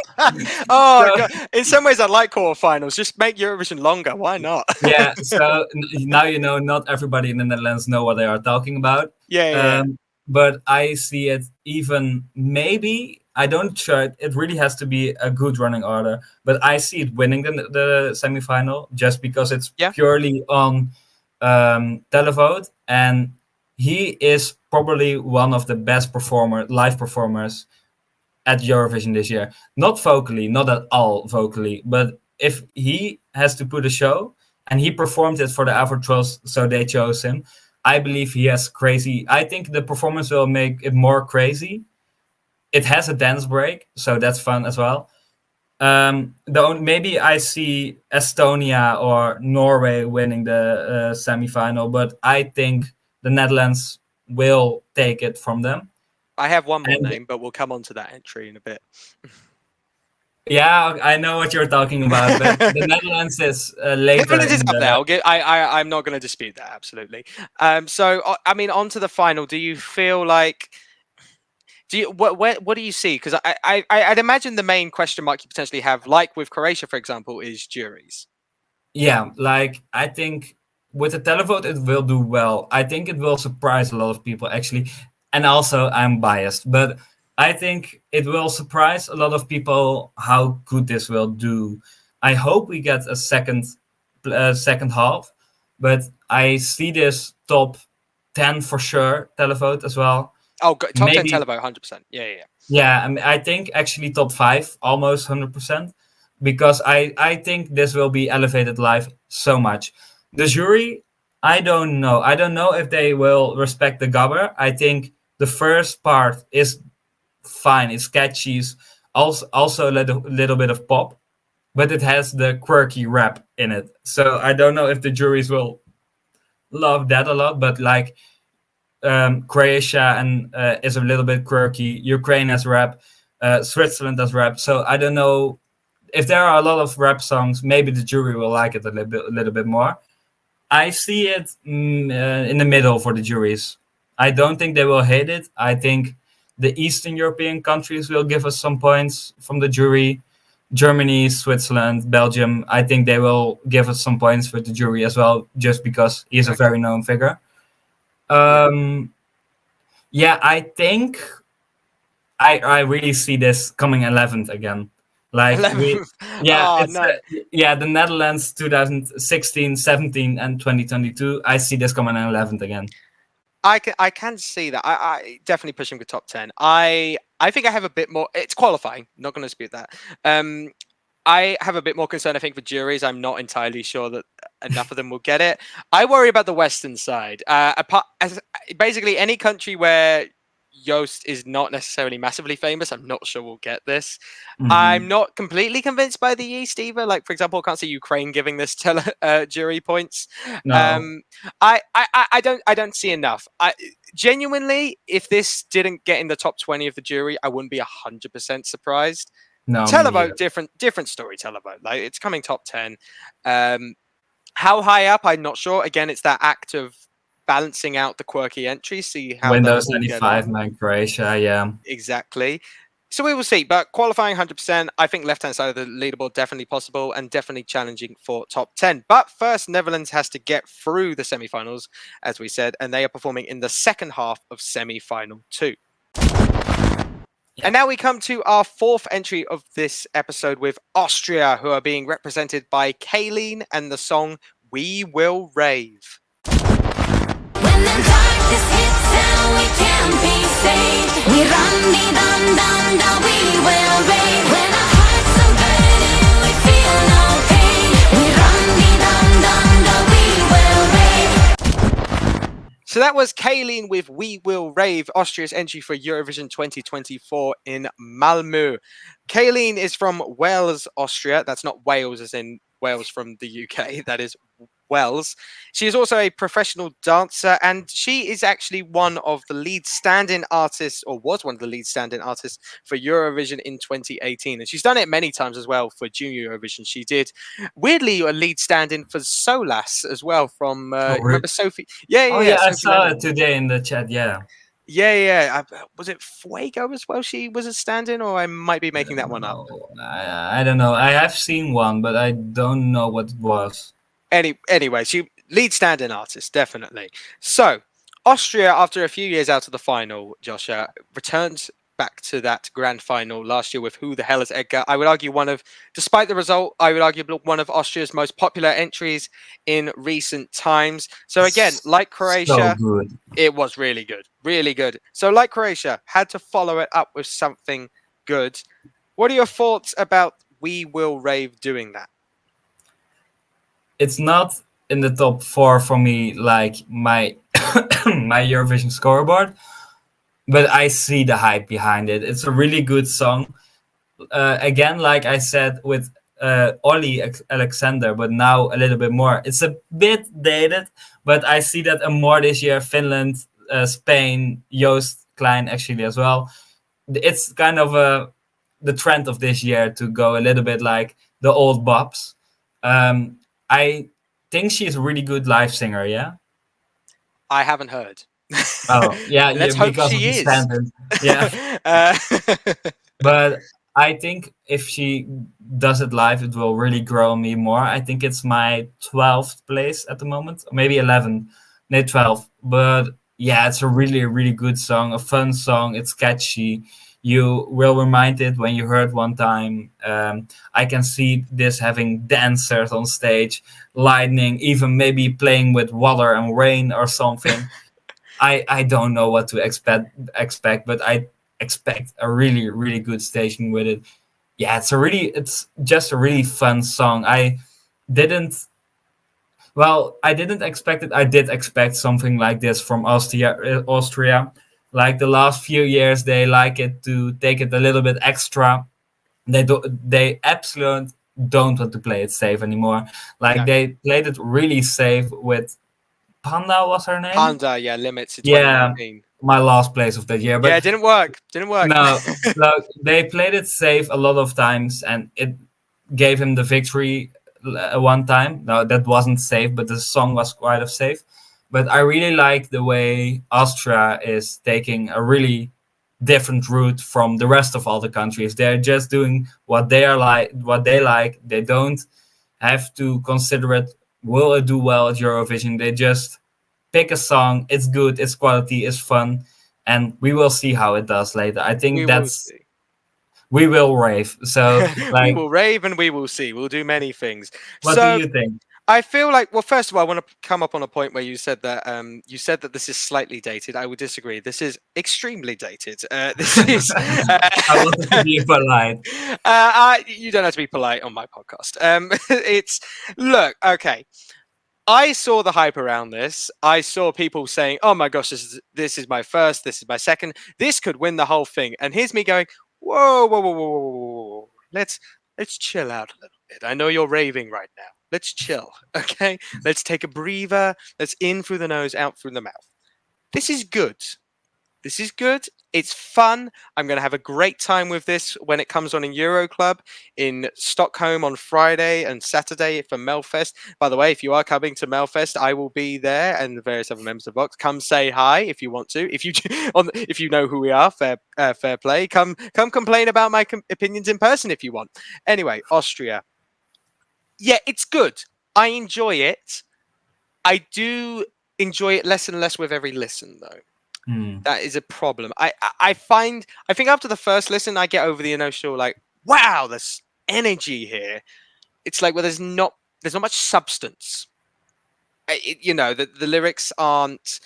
Oh, So- God. In some ways, I like quarterfinals. Just make Eurovision longer. Why not? Yeah. So now you know, not everybody in the Netherlands know what they are talking about. Yeah. But I see it even maybe. I don't sure it really has to be a good running order, but I see it winning the semifinal just because it's purely on televote, and he is probably one of the best live performers at Eurovision this year. Not vocally, not at all vocally, but if he has to put a show and he performed it for the Avatros, so they chose him. I believe he has crazy. I think the performance will make it more crazy. It has a dance break, so that's fun as well. Maybe I see Estonia or Norway winning the semifinal, but I think the Netherlands will take it from them. I have one more name, but we'll come on to that entry in a bit. Yeah, I know what you're talking about, but the Netherlands is later. Netherlands is up there. I'm not going to dispute that, absolutely. So, I mean, on to the final. Do you feel like... What do you see? Because I'd imagine the main question mark you potentially have, like with Croatia, for example, is juries. Yeah, like I think with the televote it will do well. I think it will surprise a lot of people actually, and also I'm biased, but I think it will surprise a lot of people how good this will do. I hope we get a second half, but I see this top 10 for sure televote as well. Oh, top 10 televote, 100%. Yeah. Yeah, I mean, I think actually top 5, almost 100%, because I think this will be elevated live so much. The jury, I don't know. I don't know if they will respect the gabber. I think the first part is fine. It's catchy. It's also a little bit of pop, but it has the quirky rap in it. So I don't know if the juries will love that a lot, but like... Croatia and is a little bit quirky. Ukraine has rap. Switzerland has rap. So I don't know if there are a lot of rap songs. Maybe the jury will like it a little bit more. I see it in the middle for the juries. I don't think they will hate it. I think the Eastern European countries will give us some points from the jury. Germany, Switzerland, Belgium. I think they will give us some points for the jury as well, just because he is a very known figure. Yeah, I think I really see this coming 11th again. Like 11th. The Netherlands 2016, 17, and 2022. I see this coming in 11th again. I can see that. I definitely pushing for top 10. I think I have a bit more. It's qualifying. Not going to dispute that. I have a bit more concern, I think, for juries. I'm not entirely sure that enough of them will get it. I worry about the Western side. Basically, any country where Joost is not necessarily massively famous, I'm not sure we'll get this. Mm-hmm. I'm not completely convinced by the East either. Like, for example, I can't see Ukraine giving this jury points. No. I don't see enough. Genuinely, if this didn't get in the top 20 of the jury, I wouldn't be 100% surprised. No, televote, different story. Televote, like it's coming top 10. How high up? I'm not sure. Again, it's that act of balancing out the quirky entries. See how Windows 95, man, Croatia, yeah, exactly. So we will see. But qualifying 100%, I think left-hand side of the leaderboard definitely possible and definitely challenging for top 10. But first, Netherlands has to get through the semi-finals, as we said, and they are performing in the second half of semi-final 2. And now we come to our fourth entry of this episode with Austria, who are being represented by Kayleen and the song We Will Rave. When the darkness hits and we can't be saved, we run, we dun, dun, dun, we will rave. When our hearts are burning, we feel no pain, we run, we dun, dun, dun, we will rave. So that was Kayleen with We Will Rave, Austria's entry for Eurovision 2024 in MALMÖ. Kayleen is from Wales, Austria. That's not Wales as in Wales from the UK. That is Wells. She is also a professional dancer, and she is actually one of the lead stand-in artists, or was one of the lead stand-in artists for Eurovision in 2018. And she's done it many times as well for Junior Eurovision. She did, weirdly, a lead stand-in for Solas as well from, really? remember Sophie? Yeah, Oh yeah, I Sophie saw Lennon. it today in the chat. Yeah. Yeah. Was it Fuego as well? She was a stand-in, or I might be making that one up. No, I don't know. I have seen one, but I don't know what it was. Anyway, she lead stand-in artist, definitely. So, Austria, after a few years out of the final, Josha, returned back to that grand final last year with Who the Hell is Edgar? I would argue despite the result, I would argue one of Austria's most popular entries in recent times. So again, like Croatia, So good. it was really good, really good. So like Croatia, had to follow it up with something good. What are your thoughts about We Will Rave doing that? It's not in the top 4 for me, like my my Eurovision scoreboard, but I see the hype behind it. It's a really good song. Again, like I said with Ollie Alexander, but now a little bit more. It's a bit dated, but I see that more this year. Finland, Spain, Joost Klein actually as well. It's kind of the trend of this year to go a little bit like the old bops. I think she's a really good live singer. Yeah. I haven't heard. Oh yeah, Let's hope because she of the is. standard. Yeah. But I think if she does it live, it will really grow me more. I think it's my 12th place at the moment, maybe 11, no 12. But yeah, it's a really, really good song, a fun song. It's catchy. You will remind it when you heard one time. I can see this having dancers on stage, lightning, even maybe playing with water and rain or something. I don't know what to expect, but I expect a really, really good staging with it. Yeah, it's just a really fun song. I didn't expect it. I did expect something like this from Austria. Like the last few years, they like it to take it a little bit extra. They absolutely don't want to play it safe anymore. Like No. they played it really safe with Panda, was her name? Panda, yeah, limits to Yeah, 2019. my last place of that year. But Yeah, it didn't work. Didn't work. no, look, they played it safe a lot of times, and it gave him the victory one time. No, that wasn't safe, but the song was quite of safe. But I really like the way Austria is taking a really different route from the rest of all the countries. They're just doing what they like. They don't have to consider it. Will it do well at Eurovision? They just pick a song. It's good. It's quality. It's fun, and we will see how it does later. I think We will that's see. we will rave. So, We like, will rave and we will see. We'll do many things. what So do you think? I feel like, well, first of all, I want to come up on a point where you said that this is slightly dated. I would disagree. This is extremely dated. This is. I wanted to be polite. You don't have to be polite on my podcast. Look, okay. I saw the hype around this. I saw people saying, "Oh my gosh, this is my first. This is my second. This could win the whole thing." And here's me going, "Whoa. Let's chill out a little bit. I know you're raving right now. Let's chill, okay? Let's take a breather. Let's in through the nose, out through the mouth. This is good. This is good. It's fun. I'm going to have a great time with this when it comes on in Euro Club in Stockholm on Friday and Saturday for Melfest. By the way, if you are coming to Melfest, I will be there, and the various other members of Vox. Come say hi if you want to. If you know who we are, fair play. Come complain about my opinions in person if you want. Anyway, Austria. Yeah, it's good. I enjoy it. I do enjoy it less and less with every listen, though. That is a problem. I think after the first listen, I get over the initial like, wow, there's energy here. It's like, well, there's not much substance. The lyrics aren't.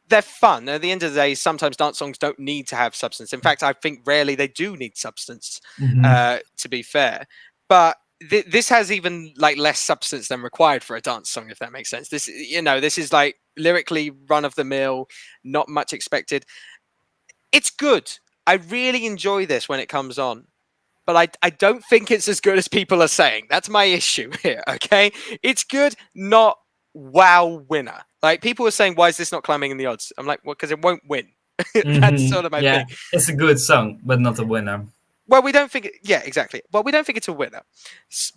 They're fun. At the end of the day, sometimes dance songs don't need to have substance. In fact, I think rarely they do need substance. To be fair, but this has even like less substance than required for a dance song, if that makes sense. This is like lyrically run of the mill, not much expected. It's good. I really enjoy this when it comes on, but I don't think it's as good as people are saying. That's my issue here. Okay, it's good, not wow winner. Like people were saying, why is this not climbing in the odds? I'm like, well, because it won't win. That's sort of my thing. It's a good song, but not a winner. Well, we don't think. Yeah, exactly. Well, we don't think it's a winner.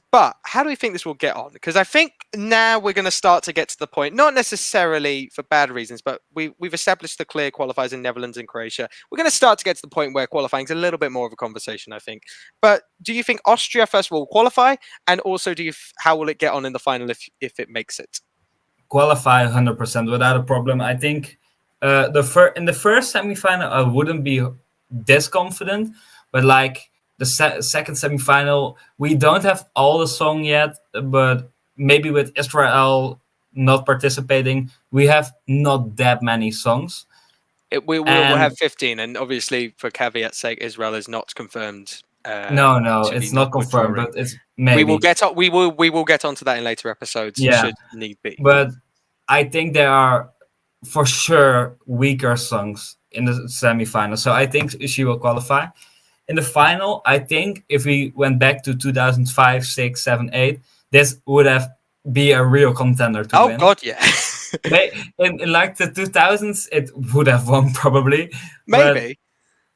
But how do we think this will get on? Because I think now we're going to start to get to the point, not necessarily for bad reasons, but we've established the clear qualifiers in Netherlands and Croatia. We're going to start to get to the point where qualifying is a little bit more of a conversation, I think. But do you think Austria first will qualify, and also how will it get on in the final if it makes it? Qualify 100% without a problem. I think in the first semifinal, I wouldn't be this confident. But like the second semifinal, we don't have all the song yet. But maybe with Israel not participating, we have not that many songs. We'll have 15, and obviously, for caveat's sake, Israel is not confirmed. No, it's not confirmed, but it's maybe. We will get onto that in later episodes. Yeah, should need be. But I think there are for sure weaker songs in the semifinal, so I think she will qualify. In the final, I think if we went back to 2005, 6, 7, 8, this would have be a real contender to win. Oh God, yeah. in like the 2000s, it would have won probably. Maybe.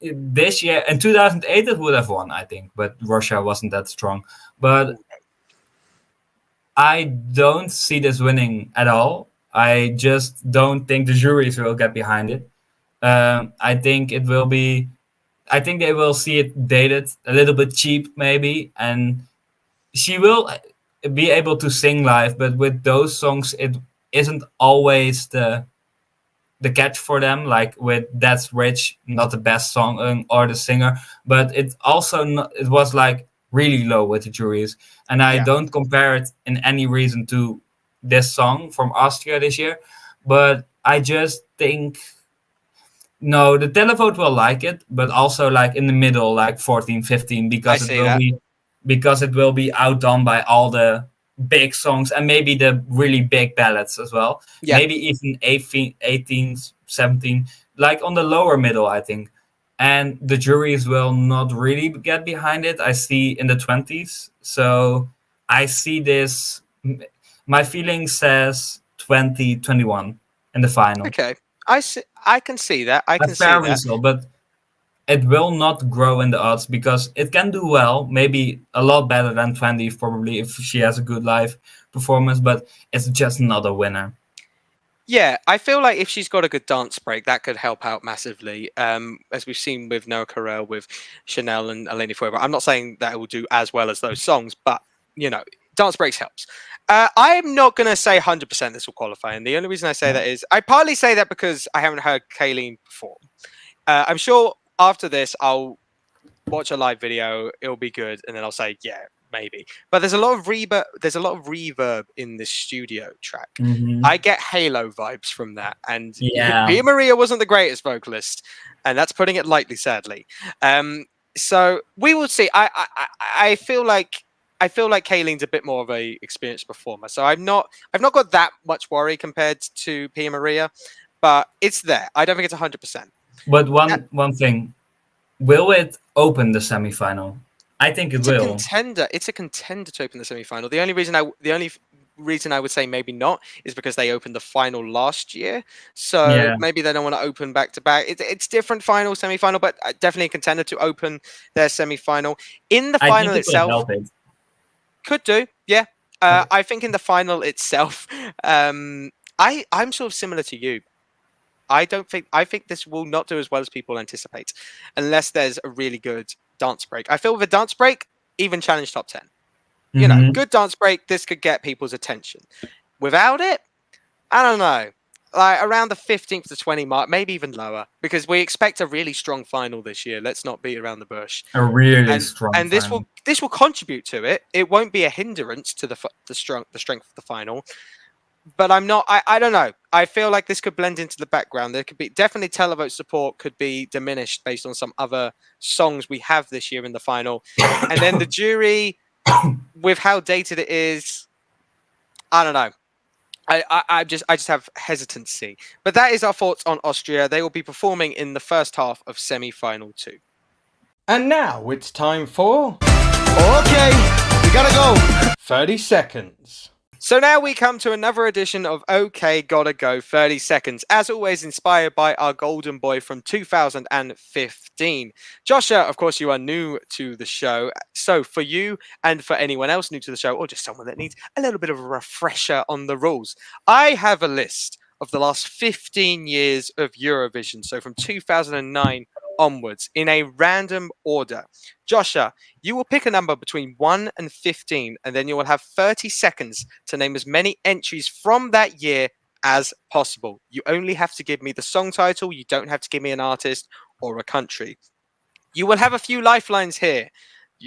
But this year, in 2008, it would have won, I think. But Russia wasn't that strong. But I don't see this winning at all. I just don't think the juries will get behind it. I think it will be... I think they will see it dated, a little bit cheap maybe, and she will be able to sing live, but with those songs, it isn't always the catch for them. Like with That's Rich, not the best song or the singer, but it was like really low with the juries, and I don't compare it in any reason to this song from Austria this year, but I just think... No, the televote will like it, but also like in the middle, like 14, 15, because it will be outdone by all the big songs and maybe the really big ballads as well. Yeah. Maybe even 18, 17, like on the lower middle, I think. And the juries will not really get behind it. I see in the 20s. So I see this. My feeling says 2021 in the final. Okay. I can see that. I can see that. Result, but it will not grow in the odds because it can do well, maybe a lot better than 20 probably if she has a good live performance, but it's just not a winner. Yeah, I feel like if she's got a good dance break, that could help out massively. As we've seen with Noah Carell, with Chanel and Eleni Fuego. I'm not saying that it will do as well as those songs, but dance breaks helps. I'm not going to say 100% this will qualify. And the only reason I say that is I partly say that because I haven't heard Kayleen perform. I'm sure after this, I'll watch a live video. It'll be good. And then I'll say, yeah, maybe. But there's a lot of reverb in this studio track. Mm-hmm. I get Halo vibes from that. And Pia Maria wasn't the greatest vocalist. And that's putting it lightly, sadly. So we will see. I feel like Kayleen's a bit more of a experienced performer, so I've not got that much worry compared to Pia Maria, but it's there. I don't think it's 100%. But one thing, will it open the semifinal? I think it will. It's a contender to open the semifinal. The only reason I would say maybe not is because they opened the final last year, so maybe they don't want to open back to back. It's different final, semifinal, but definitely a contender to open their semifinal. In the final itself. Could do, yeah. I think in the final itself, I'm sort of similar to you. I think this will not do as well as people anticipate, unless there's a really good dance break. I feel with a dance break, even challenge top 10. Good dance break, this could get people's attention. Without it, I don't know. Like around the 15th to 20 mark, maybe even lower, because we expect a really strong final this year. Let's not beat around the bush. A really strong, and this will contribute to it. It won't be a hindrance to the strength of the final. But I'm not. I don't know. I feel like this could blend into the background. There could be definitely televote support could be diminished based on some other songs we have this year in the final, and then the jury, with how dated it is, I don't know. I just have hesitancy. But that is our thoughts on Austria. They will be performing in the first half of semi-final 2. And now it's time for... Okay, we gotta go. 30 seconds. So now we come to another edition of OK Gotta Go 30 Seconds, as always inspired by our golden boy from 2015. Josha, of course, you are new to the show. So for you and for anyone else new to the show, or just someone that needs a little bit of a refresher on the rules, I have a list of the last 15 years of Eurovision, so from 2009 onwards, in a random order. Josha, you will pick a number between 1 and 15, and then you will have 30 seconds to name as many entries from that year as possible. You only have to give me the song title. You don't have to give me an artist or a country. You will have a few lifelines here.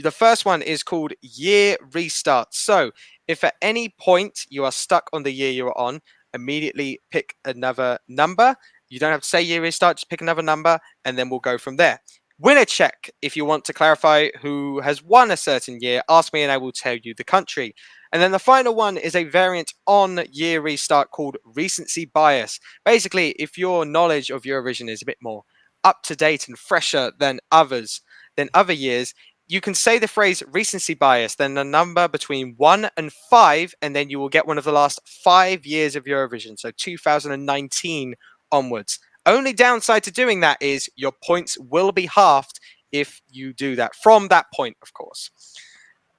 The first one is called Year Restart. So if at any point you are stuck on the year you are on, immediately pick another number. You don't have to say Year Restart, just pick another number, and then we'll go from there. Winner check. If you want to clarify who has won a certain year, ask me and I will tell you the country. And then the final one is a variant on Year Restart called Recency Bias. Basically, if your knowledge of Eurovision is a bit more up to date and fresher than other years, you can say the phrase recency bias, then a number between 1 and 5, and then you will get one of the last 5 years of Eurovision, so 2019 onwards. Only downside to doing that is your points will be halved if you do that, from that point, of course.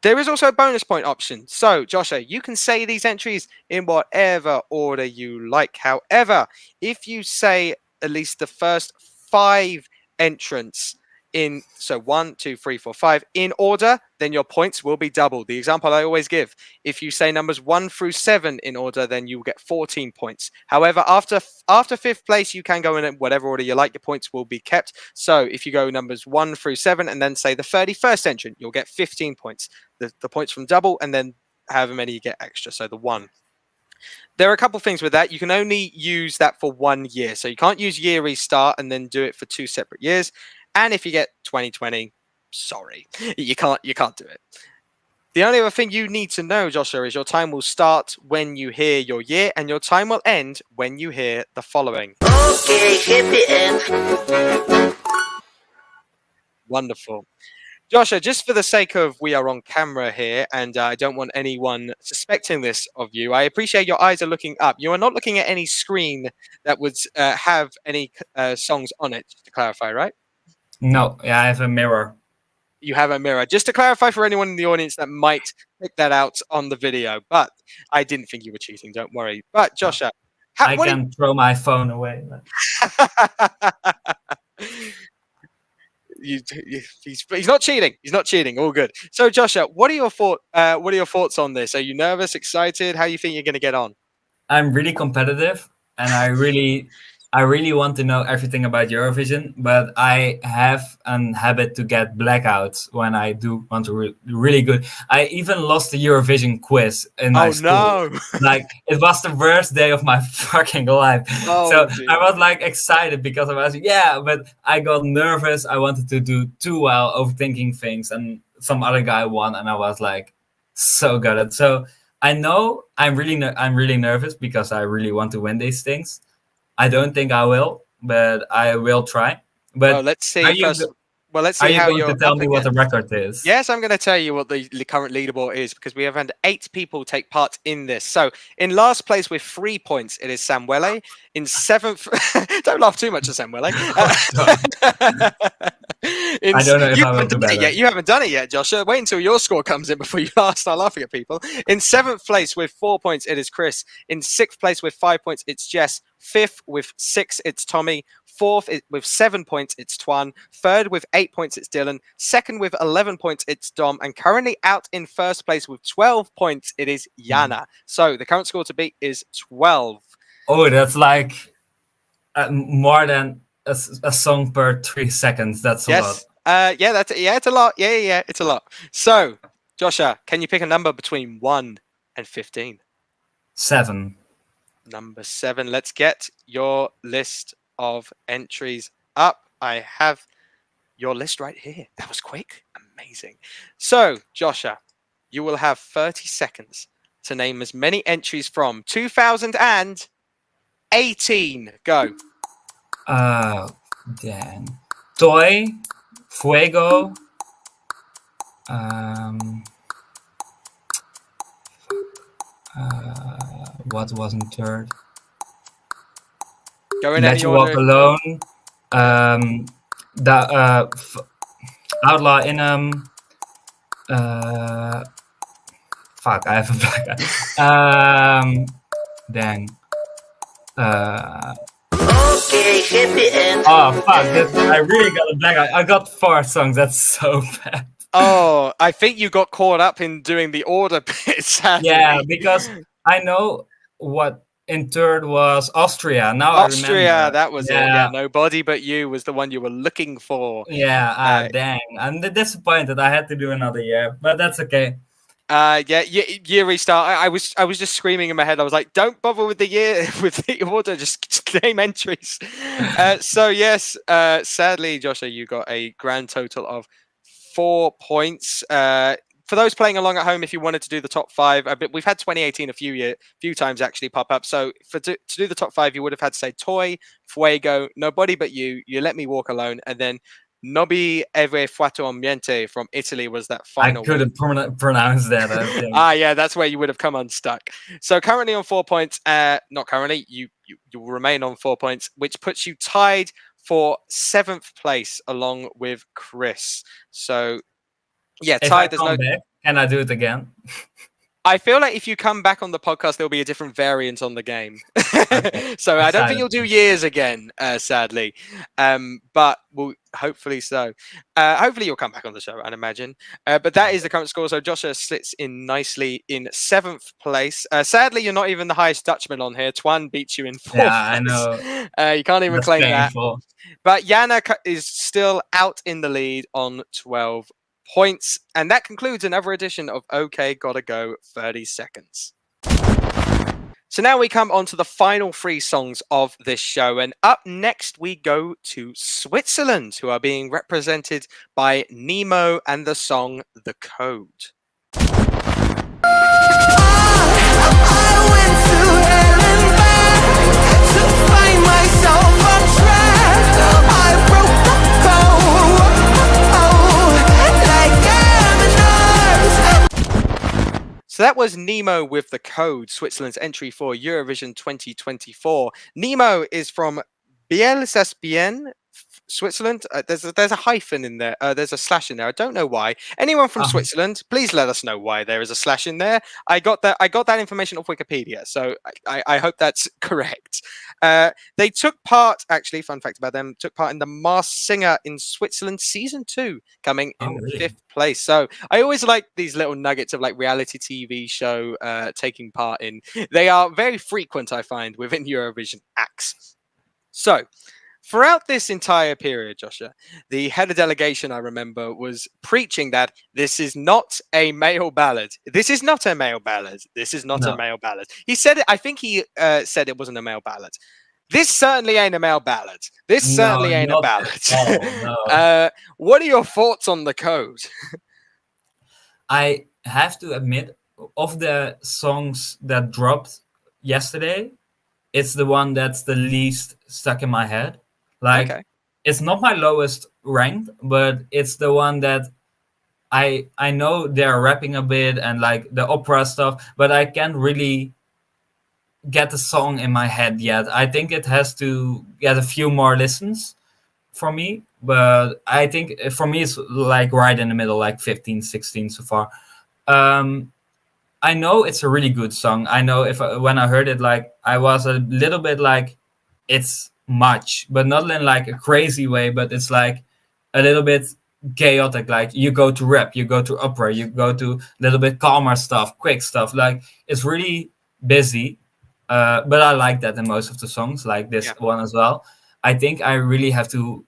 There is also a bonus point option. So, Josha, you can say these entries in whatever order you like. However, if you say at least the first 5 entrants in, so 1, 2, 3, 4, 5 in order, then your points will be doubled. The example I always give, if you say numbers 1 through 7 in order, then you will get 14 points. However, after 5th place, you can go in whatever order you like. Your points will be kept. So if you go numbers 1 through 7 and then say the 31st entrant, you'll get 15 points. The points from double, and then however many you get extra, so the 1. There are a couple things with that. You can only use that for 1 year. So you can't use Year Restart and then do it for 2 separate years. And if you get 2020, sorry, you can't do it. The only other thing you need to know, Joshua, is your time will start when you hear your year, and your time will end when you hear the following. Okay, happy end. Wonderful. Joshua, just for the sake of we are on camera here, and I don't want anyone suspecting this of you, I appreciate your eyes are looking up. You are not looking at any screen that would have any songs on it, just to clarify, right? No, yeah, I have a mirror. You have a mirror. Just to clarify for anyone in the audience that might pick that out on the video, but I didn't think you were cheating, don't worry. But Joshua, I can throw my phone away. He's not cheating. He's not cheating. All good. So, Joshua, what are your thoughts on this? Are you nervous, excited? How do you think you're going to get on? I'm really competitive, and I really want to know everything about Eurovision, but I have a habit to get blackouts when I do want to really good. I even lost the Eurovision quiz in my school. No. Like, it was the worst day of my fucking life. So dear. I was like excited because I was but I got nervous. I wanted to do too well, overthinking things, and some other guy won, and I was like so good at it. So I know I'm really nervous because I really want to win these things. I don't think I will, but I will try. But well, let's see. Let's see are you how going you're to tell me what the record is? Yes, I'm going to tell you what the current leaderboard is, because we have had 8 people take part in this. So in last place with 3 points, it is Samuele. In 7th, don't laugh too much at Samuele. I don't know if I will do better. You haven't done it yet, Joshua. Wait until your score comes in before you start laughing at people. In 7th place with 4 points, it is Chris. In 6th place with 5 points, it's Jess. 5th with 6, it's Tommy. 4th with 7 points, it's Twan. 3rd with 8 points, it's Dylan. 2nd with 11 points, it's Dom. And currently out in 1st place with 12 points, it is Yana. So the current score to beat is 12. Oh, that's like more than a song per 3 seconds. That's a lot. It's a lot. Yeah, it's a lot. So, Joshua, can you pick a number between 1 and 15? 7. Number 7. Let's get your list of entries up. I have your list right here. That was quick. Amazing. So, Joshua, you will have 30 seconds to name as many entries from 2018. Go. Dang. Toy, Fuego, What was in third? Go in Let any You Walk order. Alone. Outlaw in fuck, I have a black eye. Dang. Okay, happy end. Oh fuck! I really got a black eye. I got 4 songs. That's so bad. Oh, I think you got caught up in doing the order bit, sadly. Yeah, because I know what in third was Austria. Now I Austria, remember. that was it. Yeah. Yeah, Nobody But You was the one you were looking for. Yeah. Dang. I'm disappointed. I had to do another year, but that's okay. Year restart. I was just screaming in my head. I was like, "Don't bother with the year, with the order. Just name entries." So yes, sadly, Josha, you got a grand total of 4 points. For those playing along at home, if you wanted to do the top 5, we've had 2018 a few times actually pop up. So to do the top 5, you would have had to say Toy, Fuego, Nobody But You, You Let Me Walk Alone, and then Nobi Eve Fuato Ambiente from Italy was that final I couldn't pronounce that. I think. yeah, that's where you would have come unstuck. So currently on 4 points, not currently, you will remain on 4 points, which puts you tied for 7th place along with Chris. So yeah, If tied. I come back, can I do it again? I feel like if you come back on the podcast, there'll be a different variant on the game. Okay. So I don't Excited. think you'll do years again, sadly. But we'll hopefully so. Hopefully you'll come back on the show, I'd imagine. But that is the current score. So Joshua slits in nicely in 7th place. Sadly, you're not even the highest Dutchman on here. Twan beats you in 4th Yeah, I place. know. You can't even That's claim painful. that. But Jana is still out in the lead on 12 points. And that concludes another edition of OK Gotta Go 30 Seconds. So now we come on to the final 3 songs of this show. And up next, we go to Switzerland, who are being represented by Nemo and the song The Code. I went to hell and back to find myself on track. I broke the code, like dominoes. So that was Nemo with The Code, Switzerland's entry for Eurovision 2024. Nemo is from Biel-Saspien, Switzerland. There's a hyphen in there. There's a slash in there. I don't know why. Anyone from Switzerland, please let us know why there is a slash in there. I got that information off Wikipedia, so I hope that's correct. They took part, actually, fun fact about them, took part in the Masked Singer in Switzerland season 2, coming in 5th place. So I always like these little nuggets of like reality TV show taking part in. They are very frequent, I find, within Eurovision acts. So throughout this entire period, Joshua, the head of delegation, I remember, was preaching that this is not a male ballad. This is not a male ballad. This is not a male ballad. He said it. I think he said it wasn't a male ballad. This certainly ain't a male ballad. This certainly ain't a ballad. What are your thoughts on The Code? I have to admit, of the songs that dropped yesterday, it's the one that's the least stuck in my head. Like, it's not my lowest ranked, but it's the one that I know they're rapping a bit and like the opera stuff, but I can't really get the song in my head yet. I think it has to get a few more listens for me, but I think for me it's like right in the middle, like 15, 16 so far. I know it's a really good song. I know when I heard it, like I was a little bit like, it's much, but not in like a crazy way, but it's like a little bit chaotic. Like you go to rap, you go to opera, you go to a little bit calmer stuff, quick stuff. Like it's really busy, but I like that in most of the songs, like this one as well. I think I really have to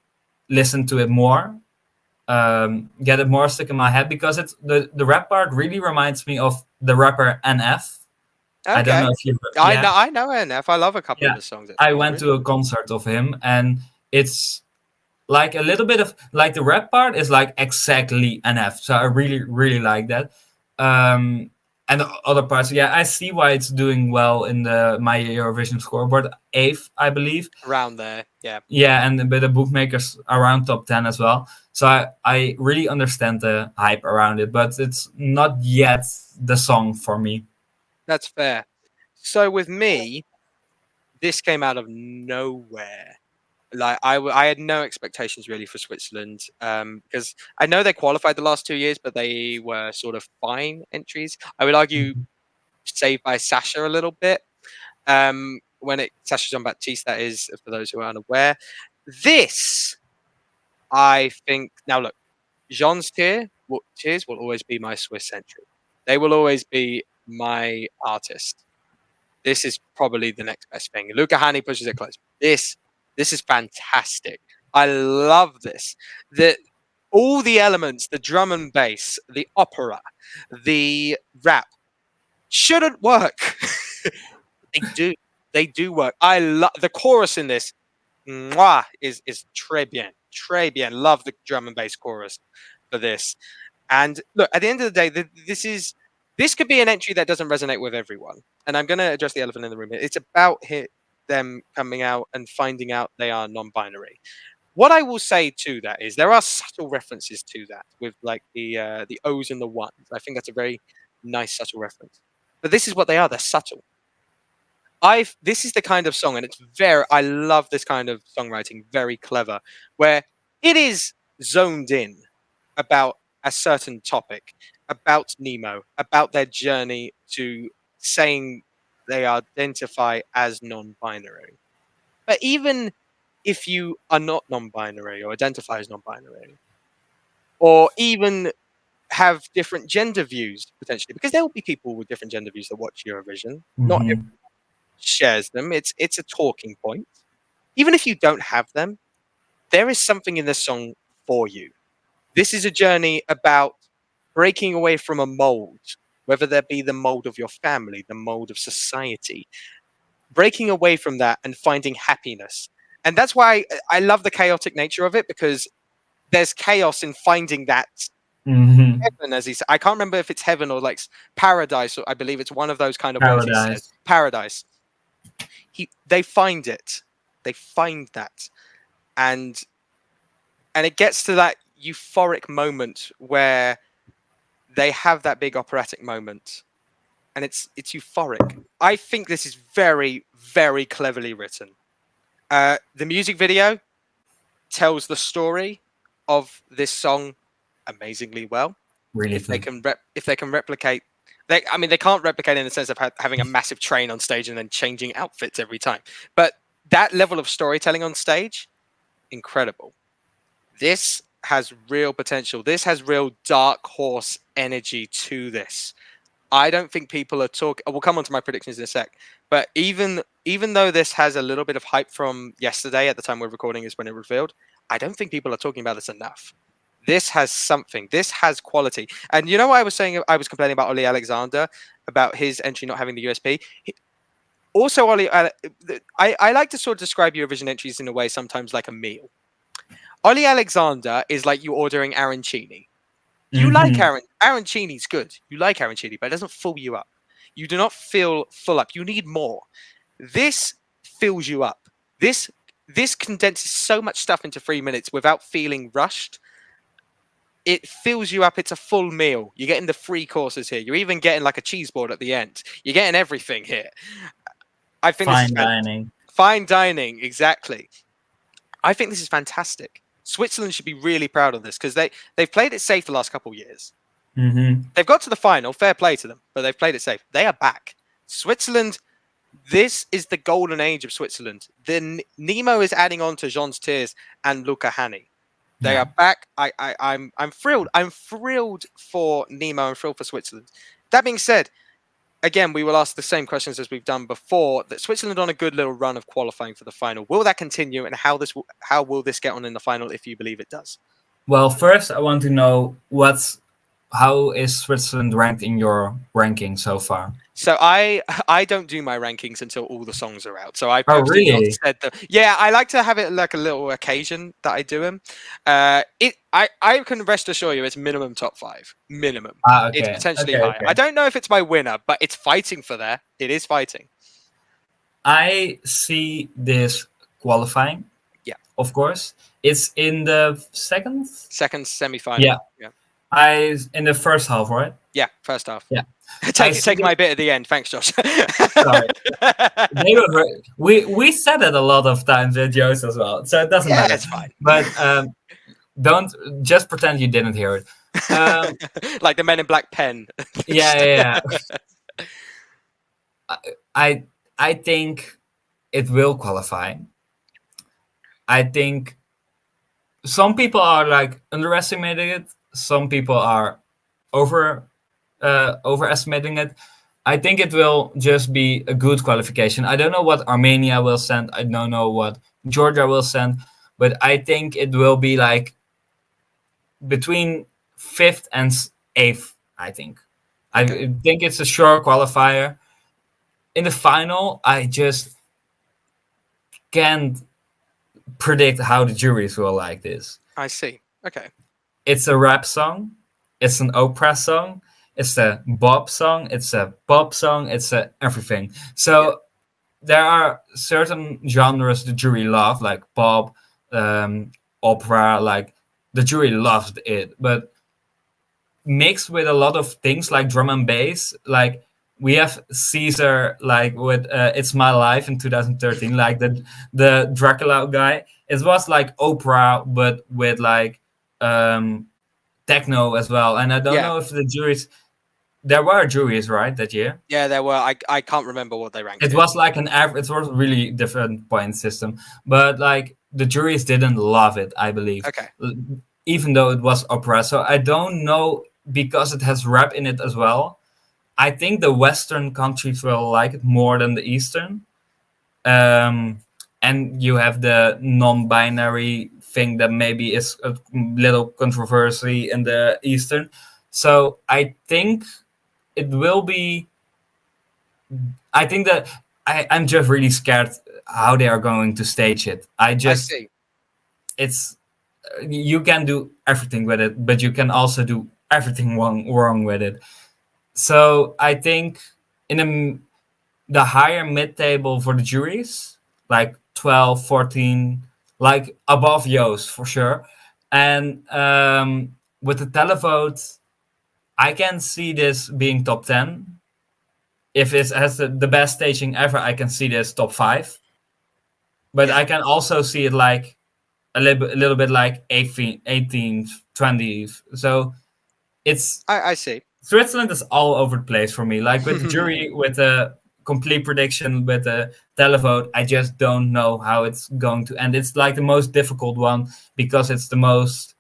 listen to it more, get it more stuck in my head, because it's the rap part really reminds me of the rapper NF. I don't know if you. I know NF. I love a couple of his songs. I went to a concert of him, and it's like a little bit of like the rap part is like exactly NF. So I really, really like that. And the other parts, I see why it's doing well in the My Eurovision scoreboard, 8th, I believe. Around there, yeah. Yeah, and the bookmakers around top 10 as well. So I really understand the hype around it, but it's not yet the song for me. That's fair. So with me, this came out of nowhere. Like I had no expectations really for Switzerland because I know they qualified the last 2 years, but they were sort of fine entries. I would argue saved by Sasha a little bit. Sasha Jean-Baptiste, that is, for those who are unaware. This, I think, now look, Jean's Tears will always be my Swiss entry. They will always be my artist. This is probably the next best thing. Luca Hani pushes it close. This is fantastic. I love this. All the elements, the drum and bass, the opera, the rap, shouldn't work. They do. They do work. I love the chorus in this. Mwah, is très bien. Très bien. Love the drum and bass chorus for this. And look, at the end of the day, this could be an entry that doesn't resonate with everyone. And I'm going to address the elephant in the room here. It's about them coming out and finding out they are non-binary. What I will say to that is there are subtle references to that with like the O's and the ones. I think that's a very nice subtle reference. But this is what they are. They're subtle. This is the kind of song, and I love this kind of songwriting, very clever, where it is zoned in about a certain topic, about Nemo, about their journey to saying they identify as non-binary. But even if you are not non-binary or identify as non-binary, or even have different gender views potentially, because there will be people with different gender views that watch Eurovision. Not everyone shares them. It's a talking point. Even if you don't have them, there is something in this song for you. This is a journey about breaking away from a mold, whether that be the mold of your family, the mold of society, breaking away from that and finding happiness. And that's why I love the chaotic nature of it, because there's chaos in finding that heaven, as he said. I can't remember if it's heaven or like paradise. Or I believe it's one of those kind of words he said. Paradise. They find it. They find that, and it gets to that euphoric moment where they have that big operatic moment, and it's euphoric. I think this is very, very cleverly written. The music video tells the story of this song amazingly well. Really, if they can replicate, they can't replicate in the sense of having a massive train on stage and then changing outfits every time. But that level of storytelling on stage, incredible. This has real potential. This has real dark horse energy to this. I don't think people are talking. We'll come on to my predictions in a sec. But even though this has a little bit of hype from yesterday, at the time we're recording is when it revealed, I don't think people are talking about this enough. This has something. This has quality. And you know what I was saying? I was complaining about Ollie Alexander, about his entry not having the USP. Also, Ollie, I like to sort of describe Eurovision entries in a way sometimes like a meal. Ollie Alexander is like you ordering arancini. You like arancini's good. You like arancini, but it doesn't fill you up. You do not feel full up. You need more. This fills you up. This condenses so much stuff into 3 minutes without feeling rushed. It fills you up. It's a full meal. You're getting the 3 courses here. You're even getting like a cheese board at the end. You're getting everything here. I think fine dining. Fine dining, exactly. I think this is fantastic. Switzerland should be really proud of this because they've played it safe the last couple of years. They've got to the final, fair play to them, but they've played it safe. They are back. Switzerland, this is the golden age of Switzerland. Nemo is adding on to Jean's Tears and Luca Hani. They are back. I'm thrilled. I'm thrilled for Nemo. I'm thrilled for Switzerland. That being said, again, we will ask the same questions as we've done before. That Switzerland on a good little run of qualifying for the final. Will that continue, and how will this get on in the final if you believe it does? Well, first I want to know how is Switzerland ranked in your ranking so far? So I don't do my rankings until all the songs are out. So I really? said I like to have it like a little occasion that I do them. I can rest assure you it's minimum top 5. Minimum. Okay. It's potentially higher. Okay. I don't know if it's my winner, but it's fighting for there. It is fighting. I see this qualifying. Yeah. Of course. It's in the second semi-final. Yeah. In the first half, right? Yeah, first half. Yeah. Take my bit at the end. Thanks, Josh. Sorry. They were we said it a lot of times with Joost as well, so it doesn't Yeah, matter. it's fine. But don't just pretend you didn't hear it. Like the Men in Black pen. Yeah. I think it will qualify. I think some people are like underestimating it. Some people are overestimating it. I think it will just be a good qualification. I don't know what Armenia will send. I don't know what Georgia will send, but I think it will be like between 5th and 8th. I think. Okay. I think it's a sure qualifier. In the final, I just can't predict how the juries will like this. I see. Okay. It's a rap song. It's an opera song. It's a bop song. It's a pop song. It's a everything. So there are certain genres the jury love, like pop, opera. Like the jury loved it, but mixed with a lot of things like drum and bass, like we have Caesar, like with "It's My Life" in 2013, like the Dracula guy. It was like opera, but with like techno as well. And I don't know if the juries. There were juries, right, that year? Yeah, there were. I can't remember what they ranked. It was like an average. It was really different point system, but like the juries didn't love it, I believe. Okay. Even though it was opera, so I don't know because it has rap in it as well. I think the Western countries will like it more than the Eastern. And you have the non-binary thing that maybe is a little controversy in the Eastern. So I think it will be. I think that I'm just really scared how they are going to stage it. I see. It's you can do everything with it, but you can also do everything wrong with it. So I think in the higher mid-table for the juries, like 12, 14, like above Joost for sure. And with the televote, I can see this being top 10. If it has the best staging ever, I can see this top 5. But I can also see it like a little bit like 18th, 20th. So it's... I see. Switzerland is all over the place for me. Like with the jury, with a complete prediction, with the televote, I just don't know how it's going to end. It's like the most difficult one because it's the most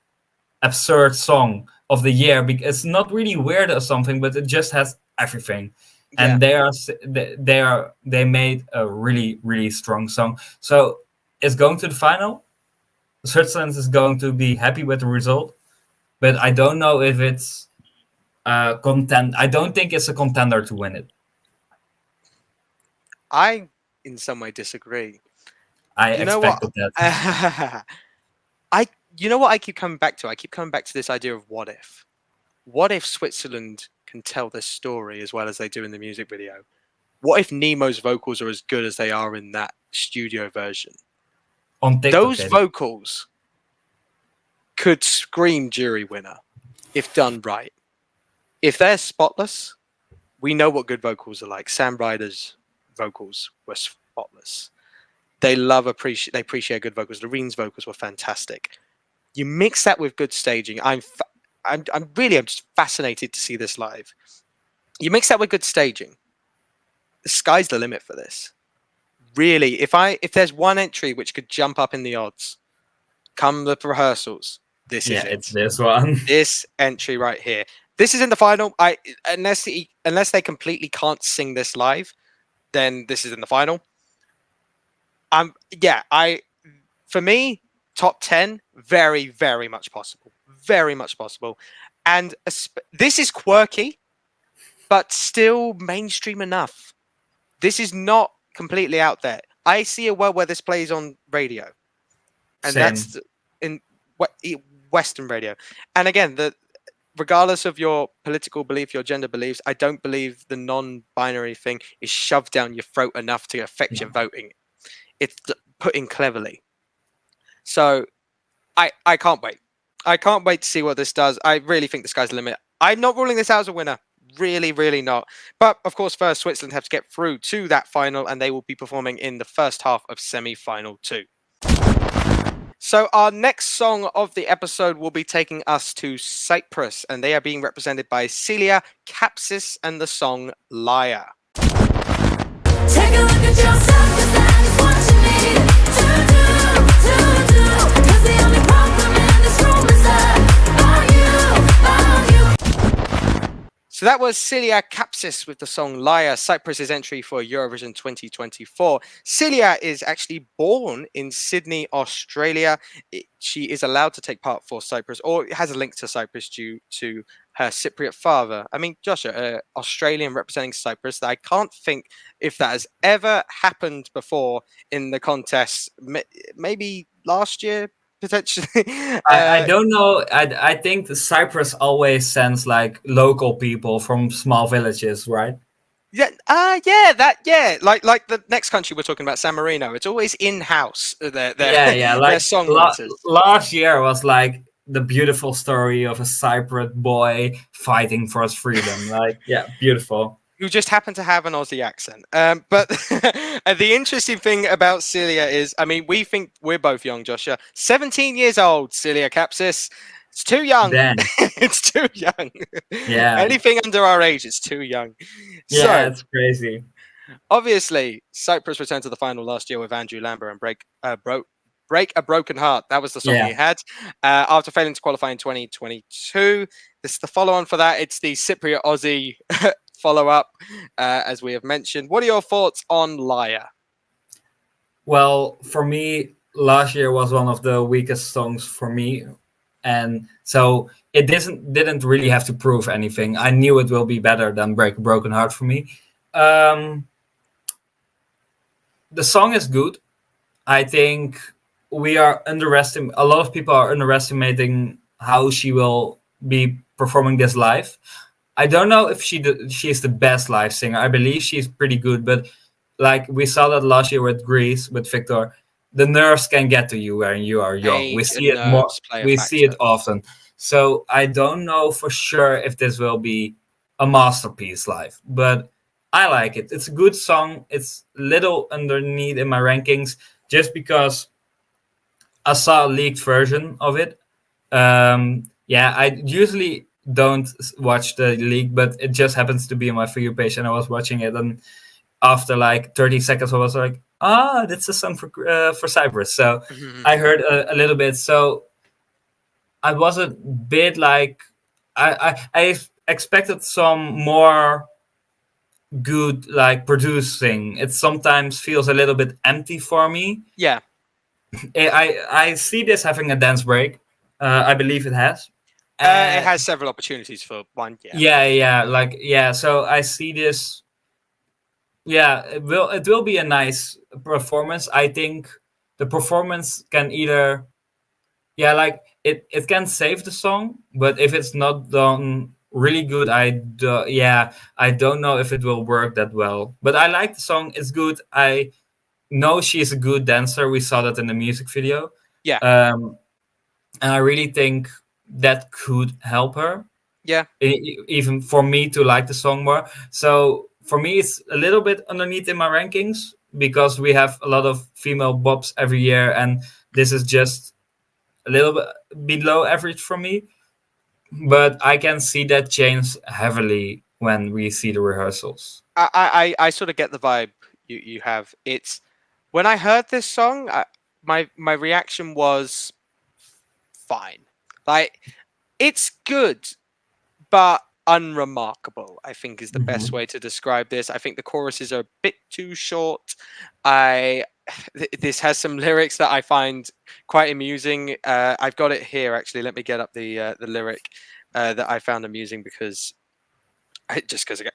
absurd song of the year. Because it's not really weird or something, but it just has everything. And they made a really, really strong song. So it's going to the final. Switzerland is going to be happy with the result, but I don't know if it's I don't think it's a contender to win it. I, in some way, disagree. I You know expected what? that. You know what I keep coming back to? I keep coming back to this idea of what if. What if Switzerland can tell this story as well as they do in the music video? What if Nemo's vocals are as good as they are in that studio version? On TikTok, Those vocals could scream jury winner if done right. If they're spotless, we know what good vocals are like. Sam Ryder's vocals were spotless. They appreciate good vocals. LOREEN's vocals were fantastic. You mix that with good staging. I'm just fascinated to see this live. You mix that with good staging. The sky's the limit for this. Really, if there's one entry which could jump up in the odds, come the rehearsals, this is it. It's this one. This entry right here. This is in the final. Unless they completely can't sing this live, then this is in the final. For me, top 10, very, very much possible. Very much possible. And this is quirky, but still mainstream enough. This is not completely out there. I see a world where this plays on radio. And Same. that's in Western radio. And again, regardless of your political belief, your gender beliefs, I don't believe the non-binary thing is shoved down your throat enough to affect your voting. It's put in cleverly. So I can't wait. I can't wait to see what this does. I really think the sky's the limit. I'm not ruling this out as a winner. really, really not. But of course, first Switzerland have to get through to that final, and they will be performing in the first half of semi-final 2. So our next song of the episode will be taking us to Cyprus, and they are being represented by Celia Kapsis and the song Liar. Take a look at yourself, 'cause that is what you need to do. 'Cause the only problem in this room is that about you. So that was Celia Kapsis with the song Liar, Cyprus's entry for Eurovision 2024. Celia is actually born in Sydney, Australia. She is allowed to take part for Cyprus, or has a link to Cyprus due to her Cypriot father. I mean, Josha, Australian representing Cyprus. I can't think if that has ever happened before in the contest. Maybe last year, potentially. I don't know. I think the Cyprus always sends like local people from small villages, right? Yeah, like the next country we're talking about, San Marino. It's always in-house. Their Like songwriters. last year was like the beautiful story of a Cypriot boy fighting for his freedom. Like, yeah, beautiful. Who just happen to have an Aussie accent. But the interesting thing about Celia is, I mean, we think we're both young, Joshua. 17 years old, Celia Kapsis. It's too young. Then, It's too young. yeah, Anything under our age is too young. yeah, So, it's crazy. obviously, Cyprus returned to the final last year with Andrew Lambert and Break a Broken Heart. That was the song he had. After failing to qualify in 2022. This is the follow-on for that. It's the Cypriot Aussie follow-up, as we have mentioned. What are your thoughts on Liar? Well, for me, last year was one of the weakest songs for me, and so it didn't really have to prove anything. I knew it will be better than Break a Broken Heart for me. The song is good. I think a lot of people are underestimating how she will be performing this live. I don't know if she is the best live singer. I believe she's pretty good, but like we saw that last year with Greece, with Victor, the nerves can get to you when you are young. Age We and see it more. nerves play a We see it factor. often. So I don't know for sure if this will be a masterpiece live, but I like it. It's a good song. It's little underneath in my rankings just because I saw a leaked version of it. I usually don't watch the leak, but it just happens to be on my For You page, and I was watching it, and after like 30 seconds, I was like, that's a song for Cyprus. So I heard a little bit. So I was a bit like, I expected some more good like producing. It sometimes feels a little bit empty for me. Yeah. I see this having a dance break. I believe it has. It has several opportunities for one. Yeah. So I see this. Yeah, it will be a nice performance. I think the performance can either, it can save the song, but if it's not done really good, I don't know if it will work that well. But I like the song; it's good. I know she's a good dancer. We saw that in the music video. Yeah. And I really think that could help her. Yeah. Even for me to like the song more. So for me, it's a little bit underneath in my rankings because we have a lot of female bops every year, and this is just a little bit below average for me. But I can see that change heavily when we see the rehearsals. I sort of get the vibe you have. It's when I heard this song, my reaction was fine. Like, it's good, but unremarkable, I think is the best way to describe this. I think the choruses are a bit too short. This has some lyrics that I find quite amusing. I've got it here, actually. Let me get up the lyric that I found amusing because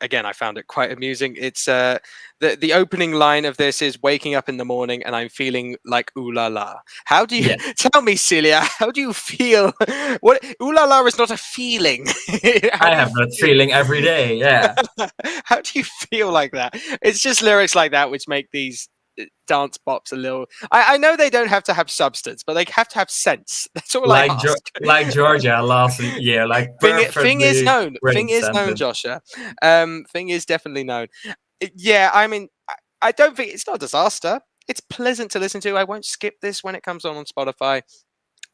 again, I found it quite amusing. It's the opening line of this is waking up in the morning and I'm feeling like ooh la la. How do you tell me, Celia? How do you feel? What ooh la la is not a feeling. I have that feeling every day. Yeah. How do you feel like that? It's just lyrics like that which make these dance bops a little. I know they don't have to have substance, but they have to have sense. That's all I ask. Like Georgia last year, like Thing is perfectly known. great Thing is known, sentence. Josha. Thing is definitely known. Yeah, I mean, I don't think it's not a disaster. It's pleasant to listen to. I won't skip this when it comes on Spotify,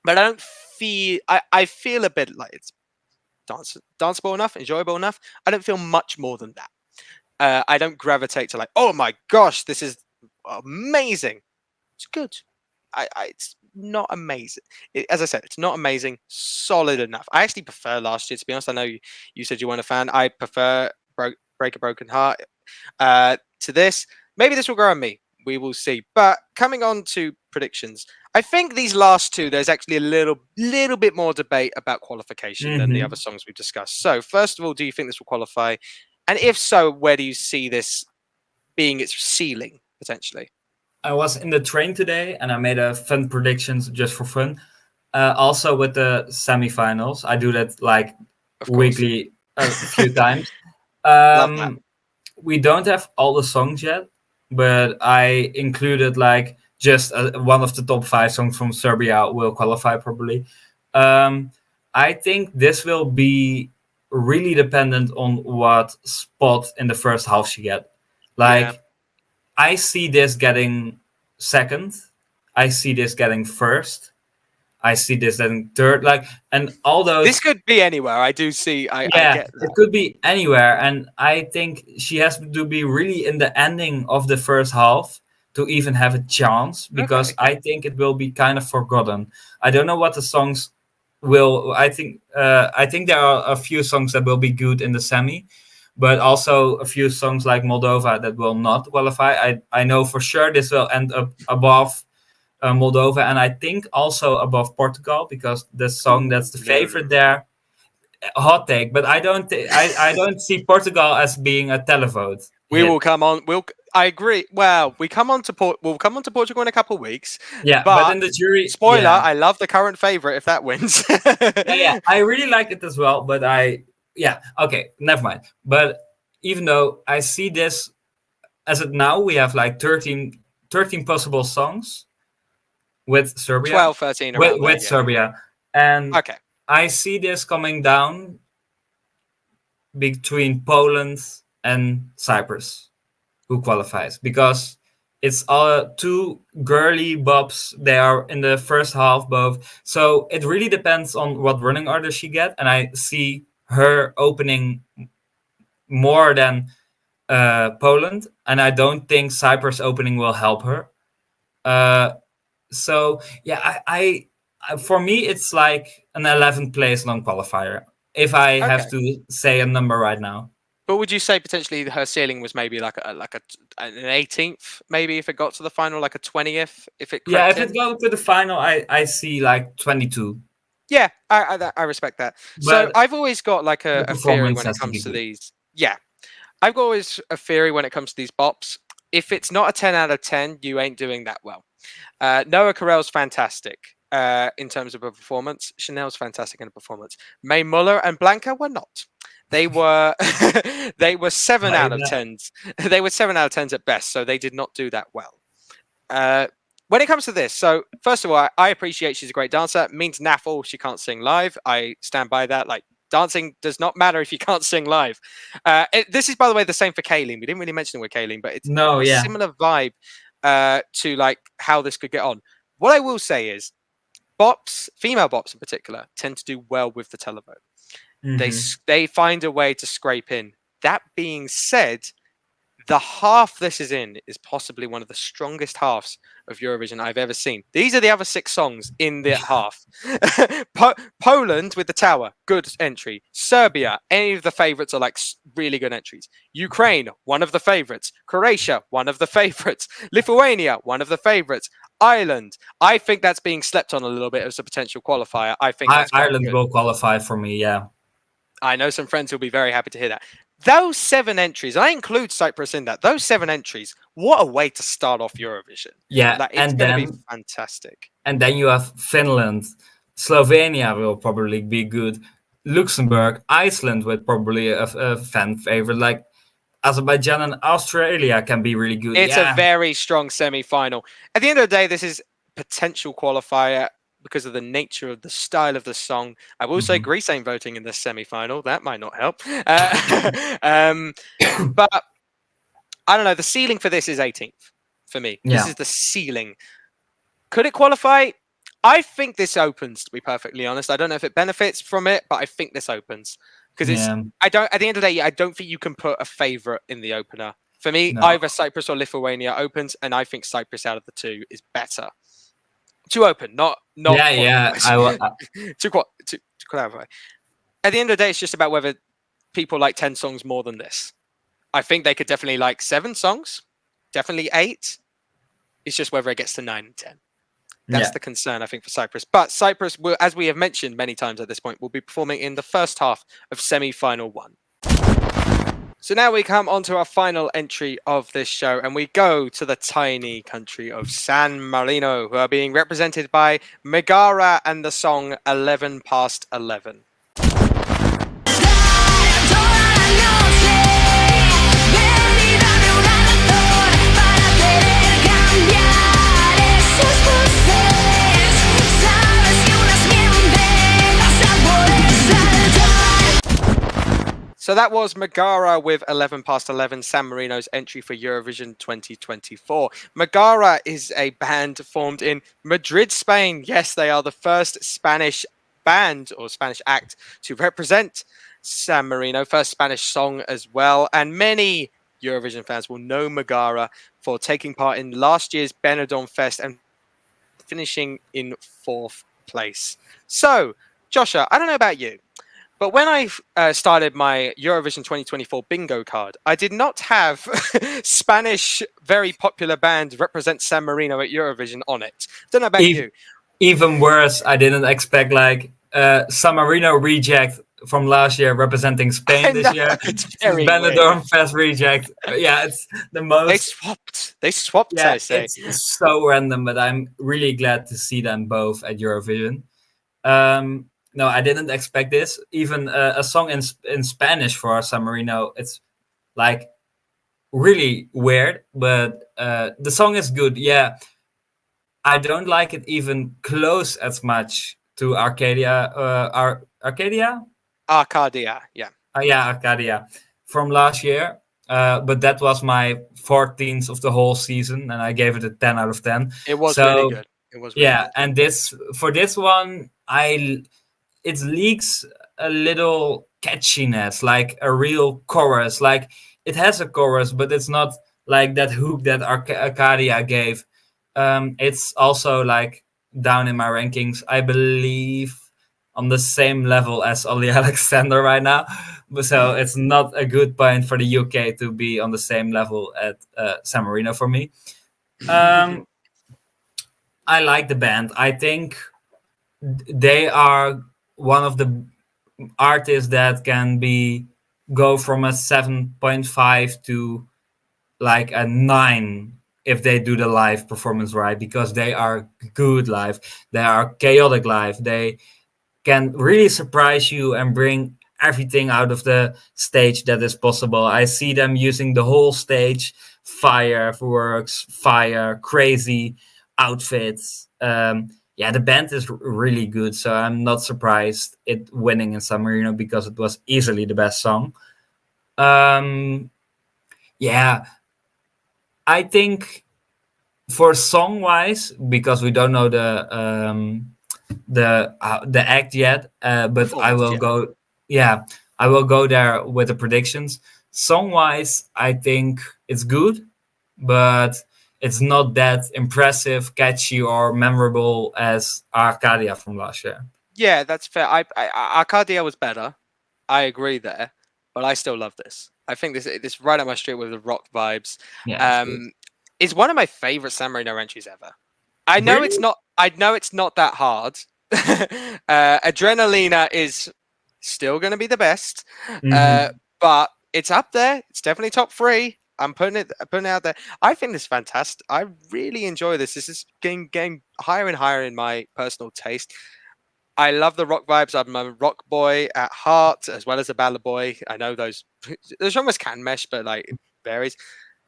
but I don't feel. I feel a bit like it's danceable enough, enjoyable enough. I don't feel much more than that. I don't gravitate to like, oh my gosh, this is amazing. It's good. It's not amazing. As I said, it's not amazing. Solid enough. I actually prefer last year, to be honest. I know you said you weren't a fan. I prefer Break a Broken Heart to this. Maybe this will grow on me. We will see. But coming on to predictions, I think these last two, there's actually a little bit more debate about qualification than the other songs we've discussed. So first of all, do you think this will qualify? And if so, where do you see this being its ceiling, potentially? I was in the train today and I made a fun predictions just for fun. Also with the semifinals, I do that like weekly a few times. Love that. We don't have all the songs yet, but I included like just one of the top 5 songs from Serbia will qualify probably. I think this will be really dependent on what spot in the first half she get. Like, I see this getting second. I see this getting first. I see this getting third. Like, and all those. This could be anywhere. I do see. I get that. It could be anywhere, and I think she has to be really in the ending of the first half to even have a chance, because I think it will be kind of forgotten. I don't know what the songs will. I think there are a few songs that will be good in the semi, but also a few songs like Moldova that will not qualify. I know for sure this will end up above Moldova, and I think also above Portugal, because the song that's the favorite there. Hot take, but I don't see Portugal as being a televote. We will come on. I agree. Well, we'll come on to Portugal in a couple of weeks. Yeah, but in the jury, spoiler, I love the current favorite if that wins. yeah, I really like it as well, but okay, never mind. But even though I see this as it now, we have like 13 possible songs with Serbia. 12, 13 with Serbia. And okay. I see this coming down between Poland and Cyprus, who qualifies, because it's all 2 girly bops. They are in the first half both. So it really depends on what running order she get. And I see her opening more than Poland. And I don't think Cyprus opening will help her. So yeah, I for me, it's like an 11th place non-qualifier, if I have to say a number right now. But would you say potentially her ceiling was maybe like an 18th, maybe if it got to the final, like a 20th, if it if it goes to the final, I see like 22. Yeah, I respect that. But so I've always got like a theory when it comes to these. Yeah, I've got always a theory when it comes to these bops. If it's not a 10 out of 10, you ain't doing that well. Noah Carell's fantastic in terms of a performance. Chanel's fantastic in a performance. May Muller and Blanca were not. They were 7 out of 10s. They were 7 out of 10s at best, so they did not do that well. When it comes to this, so first of all, I appreciate she's a great dancer. It means naff all she can't sing live. I stand by that. Like, dancing does not matter if you can't sing live. This is, by the way, the same for Kayleen. We didn't really mention it with Kayleen, but it's a similar vibe to like how this could get on. What I will say is, bops, female bops in particular, tend to do well with the televote. They find a way to scrape in. That being said, the half this is in is possibly one of the strongest halves of Eurovision I've ever seen. These are the other 6 songs in the half. Poland with the tower, good entry. Serbia, any of the favorites are like really good entries. Ukraine, one of the favorites. Croatia, one of the favorites. Lithuania, one of the favorites. Ireland, I think that's being slept on a little bit as a potential qualifier. I think Ireland will qualify for me, yeah. I know some friends who'll be very happy to hear that. Those 7 entries, I include Cyprus in that. Those 7 entries, what a way to start off Eurovision. Yeah, like, it's going to be fantastic. And then you have Finland. Slovenia will probably be good. Luxembourg, Iceland with probably a fan favorite. Like, Azerbaijan and Australia can be really good. It's a Yeah. very strong semi-final. At the end of the day, this is potential qualifier because of the nature of the style of the song. I will say Greece ain't voting in this semi-final. That might not help. But I don't know. The ceiling for this is 18th for me. This Yeah. is the ceiling. Could it qualify? I think this opens, to be perfectly honest. I don't know if it benefits from it, but I think this opens. Because it's Yeah. at the end of the day, I don't think you can put a favourite in the opener. For me, No. either Cyprus or Lithuania opens, and I think Cyprus out of the two is better. To open, not Yeah. to clarify. At the end of the day, it's just about whether people like 10 songs more than this. I think they could definitely like 7 songs, definitely 8. It's just whether it gets to 9 and 10. That's the concern, I think, for Cyprus. But Cyprus will, as we have mentioned many times at this point, will be performing in the first half of semi-final 1. So now we come on to our final entry of this show, and we go to the tiny country of San Marino, who are being represented by Megara and the song 11 Past 11. So that was Megara with 11 Past 11, San Marino's entry for Eurovision 2024. Megara is a band formed in Madrid, Spain. Yes, they are the first Spanish band or Spanish act to represent San Marino, first Spanish song as well. And many Eurovision fans will know Megara for taking part in last year's Benidorm Fest and finishing in 4th place. So, Josha, I don't know about you, but when I started my Eurovision 2024 bingo card, I did not have Spanish very popular band represent San Marino at Eurovision on it. Don't know about you. Even worse, I didn't expect like San Marino reject from last year representing Spain this year. It's very Benidorm weird. Fest reject. Yeah, it's the most. They swapped. Yeah, I say. it's so random, but I'm really glad to see them both at Eurovision. No, I didn't expect this. Even a song in Spanish for San Marino, it's like really weird, but the song is good. Yeah, I don't like it even close as much to Arcadia. Arcadia? Arcadia, yeah. Yeah, Arcadia from last year. But that was my 14th of the whole season, and I gave it a 10 out of 10. It was So, really good. It was really yeah, good. and this one, it leaks a little catchiness, like a real chorus. Like it has a chorus, but it's not like that hook that Arcadia gave. It's also like down in my rankings, I believe, on the same level as Ollie Alexander right now. So it's not a good point for the UK to be on the same level at San Marino for me. I like the band. I think they are one of the artists that can go from a 7.5 to like a 9 if they do the live performance right, because they are good live. They are chaotic live. They can really surprise you and bring everything out of the stage that is possible. I see them using the whole stage, fireworks, crazy outfits. Yeah, the band is really good, so I'm not surprised it winning in San Marino because it was easily the best song. Yeah, I think for song-wise, because we don't know the act yet, but I will go. Yeah, I will go there with the predictions. Song-wise, I think it's good, but it's not that impressive, catchy, or memorable as Arcadia from last year. Yeah, that's fair. Arcadia was better. I agree there, but I still love this. I think this right up my street with the rock vibes. Yeah, It's one of my favorite San Marino entries ever. I know it's not. I know it's not that hard. Adrenalina is still going to be the best, but it's up there. It's definitely top 3. I'm putting it out there. I think this is fantastic. I really enjoy this. This is getting higher and higher in my personal taste. I love the rock vibes. I'm a rock boy at heart as well as a ballad boy. I know those genres can mesh, but like it varies.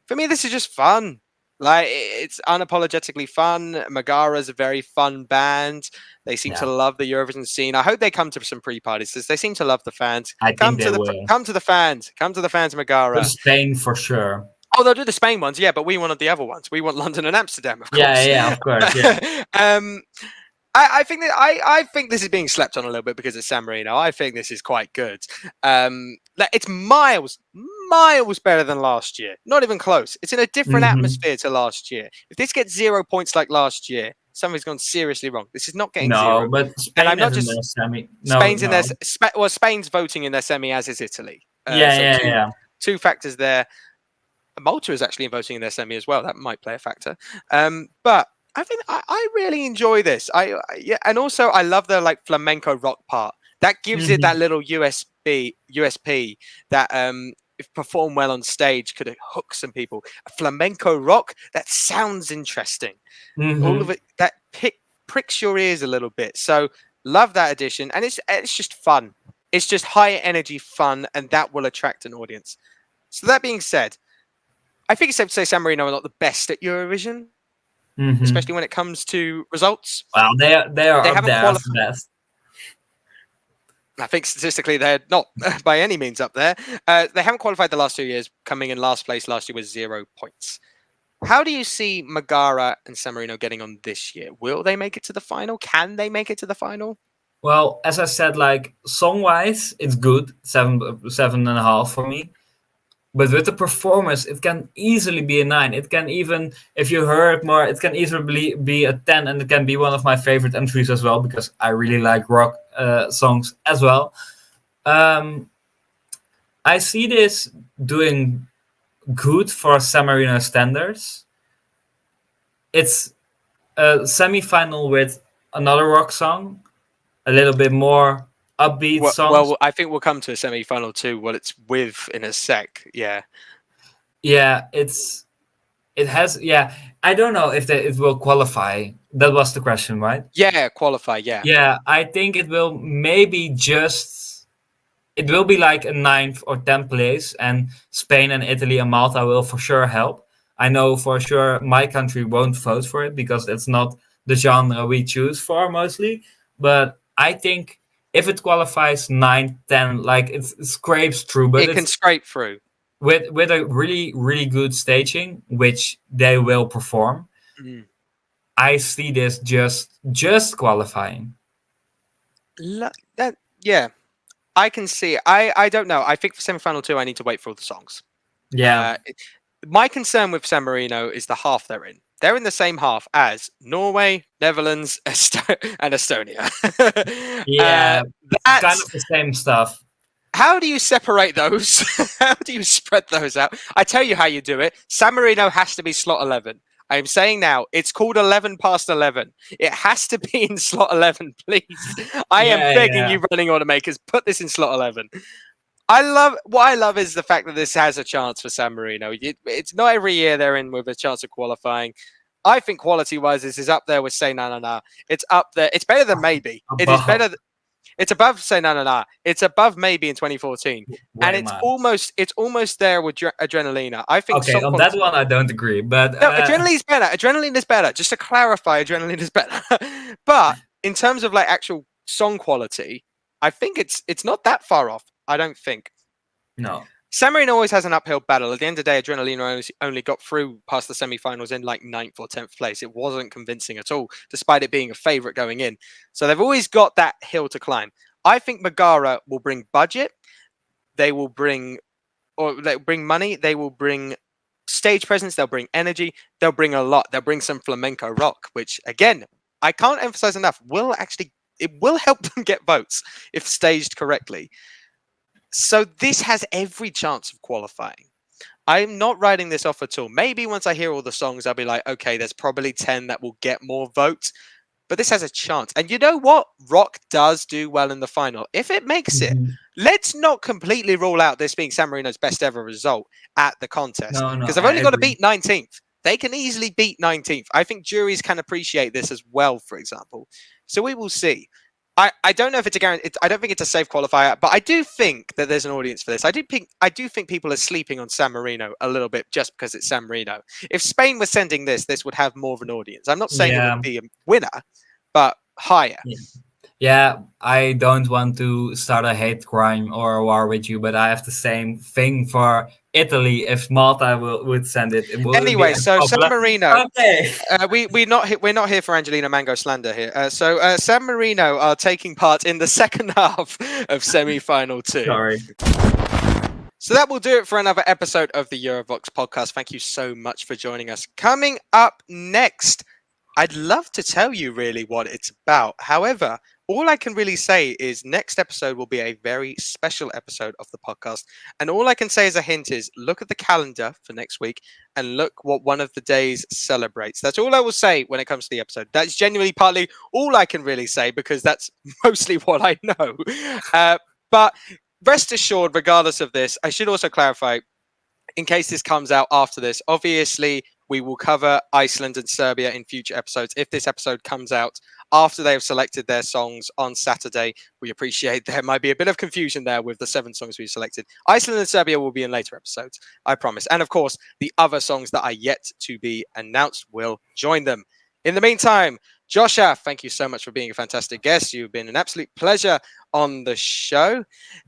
For me, this is just fun. Like it's unapologetically fun. Megara's a very fun band. They seem to love the Eurovision scene. I hope they come to some pre-parties because they seem to love the fans. I Come think to they the will. come to the fans. Come to the fans, Megara. But Spain for sure. Oh, they'll do the Spain ones, yeah, but we wanted the other ones. We want London and Amsterdam, of course. Yeah, of course. Yeah. I think that I think this is being slept on a little bit because it's San Marino. I think this is quite good. It's miles better than last year. Not even close. It's in a different atmosphere to last year. If this gets 0 points like last year, something's gone seriously wrong. This is not getting zero. No, but Spain And I'm not is in just- their semi. No, Spain's no. in their Spain's voting in their semi, as is Italy. Yeah. Two factors there. Malta is actually voting in their semi as well. That might play a factor. But I think I really enjoy this. And also I love the like flamenco rock part. That gives it that little USP that if performed well on stage could hook some people. A flamenco rock that sounds interesting. All of it that pricks your ears a little bit. So love that addition, and it's just fun. It's just high energy fun, and that will attract an audience. So that being said, I think it's safe to say San Marino are not the best at Eurovision, especially when it comes to results. Well, they are They up haven't there as qualified. the best. I think statistically they're not by any means up there. They haven't qualified the last 2 years, coming in last place last year with 0 points. How do you see Megara and San Marino getting on this year? Will they make it to the final? Can they make it to the final? Well, as I said, like song-wise, it's good, 7.5 for me. But with the performance, it can easily be a 9. It can even, if you heard more, it can easily be a 10, and it can be one of my favorite entries as well because I really like rock songs as well. I see this doing good for San Marino standards. It's a semi-final with another rock song, a little bit more upbeat songs. Well, I think we'll come to a semi-final too. What it's with in a sec. Yeah. Yeah, it has. Yeah, I don't know if it will qualify. That was the question, right? Yeah, qualify. Yeah. Yeah, I think it will maybe just. It will be like a 9th or 10th place, and Spain and Italy and Malta will for sure help. I know for sure my country won't vote for it because it's not the genre we choose for mostly. But I think if it qualifies 9, 10, like it scrapes through, but it can scrape through with a really, really good staging, which they will perform. I see this just qualifying. Yeah, I can see. I don't know. I think for semi-final 2, I need to wait for all the songs. Yeah. My concern with San Marino is the half they're in. They're in the same half as Norway, Netherlands, and Estonia. Yeah, that's kind of the same stuff. How do you separate those? How do you spread those out? I tell you how you do it. San Marino has to be slot 11. I'm saying now, it's called 11 past 11. It has to be in slot 11, please. I am begging you, running automakers, put this in slot 11. What I love is the fact that this has a chance for San Marino. It's not every year they're in with a chance of qualifying. I think quality-wise, this is up there with Say Na Na Na. It's up there. It's better than Maybe. It is better. It's above Say Na Na Na. It's above Maybe in 2014, and it's almost there with Adrenalina. I think. Okay, on that one I don't agree, but no, Adrenaline is better. Adrenaline is better. Just to clarify, Adrenaline is better. But in terms of like actual song quality, I think it's not that far off. I don't think. No. San Marino always has an uphill battle. At the end of the day, Adrenalina only got through past the semi-finals in like 9th or 10th place. It wasn't convincing at all, despite it being a favourite going in. So they've always got that hill to climb. I think Megara will bring budget. They will bring money. They will bring stage presence. They'll bring energy. They'll bring a lot. They'll bring some flamenco rock, which again, I can't emphasize enough. It will help them get votes if staged correctly. So this has every chance of qualifying. I'm not writing this off at all. Maybe once I hear all the songs, I'll be like, okay, there's probably 10 that will get more votes. But this has a chance. And you know what? Rock does do well in the final. If it makes it, let's not completely rule out this being San Marino's best ever result at the contest. Because they've only got to beat 19th. They can easily beat 19th. I think juries can appreciate this as well, for example. So we will see. I don't know if it's a guarantee. I don't think it's a safe qualifier, but I do think that there's an audience for this. I do think people are sleeping on San Marino a little bit just because it's San Marino. If Spain was sending this would have more of an audience. I'm not saying it would be a winner, but higher. Yeah, I don't want to start a hate crime or a war with you, but I have the same thing for Italy. If Malta would send it, Anyway, so San Marino. Okay. We're not here for Angelina Mango slander here. So San Marino are taking part in the second half of semi-final 2. Sorry. So that will do it for another episode of the Eurovoxx podcast. Thank you so much for joining us. Coming up next, I'd love to tell you really what it's about. However, all I can really say is next episode will be a very special episode of the podcast. And all I can say as a hint is look at the calendar for next week and look what one of the days celebrates. That's all I will say when it comes to the episode. That's genuinely partly all I can really say because that's mostly what I know. But rest assured, regardless of this, I should also clarify, in case this comes out after this, obviously we will cover Iceland and Serbia in future episodes. If this episode comes out after they have selected their songs on Saturday, we appreciate there might be a bit of confusion there with the 7 songs we selected. Iceland and Serbia will be in later episodes, I promise. And of course, the other songs that are yet to be announced will join them. In the meantime, Josha, thank you so much for being a fantastic guest. You've been an absolute pleasure on the show.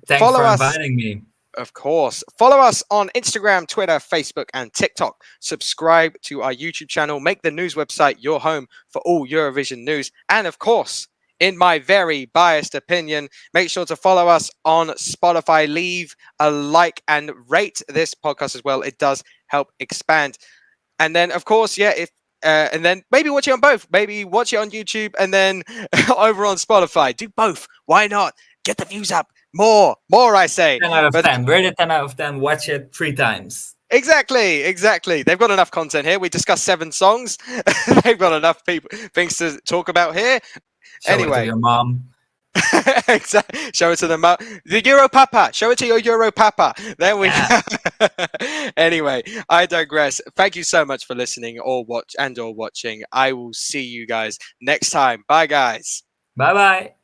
Thanks for inviting me. Of course. Follow us on Instagram, Twitter, Facebook, and TikTok. Subscribe to our YouTube channel. Make the news website your home for all Eurovision news. And of course, in my very biased opinion, make sure to follow us on Spotify. Leave a like and rate this podcast as well. It does help expand. And then, of course, and then maybe watch it on both. Maybe watch it on YouTube and then over on Spotify. Do both. Why not? Get the views up. More, I say. 10 out of 10. We're the 10 out of 10. Watch it 3 times. Exactly. They've got enough content here. We discussed 7 songs. They've got enough things to talk about here. Show it to your mom. Exactly. Show it to the mom. The Euro Papa. Show it to your Euro Papa. There we go. Anyway, I digress. Thank you so much for listening or watching. I will see you guys next time. Bye, guys. Bye-bye.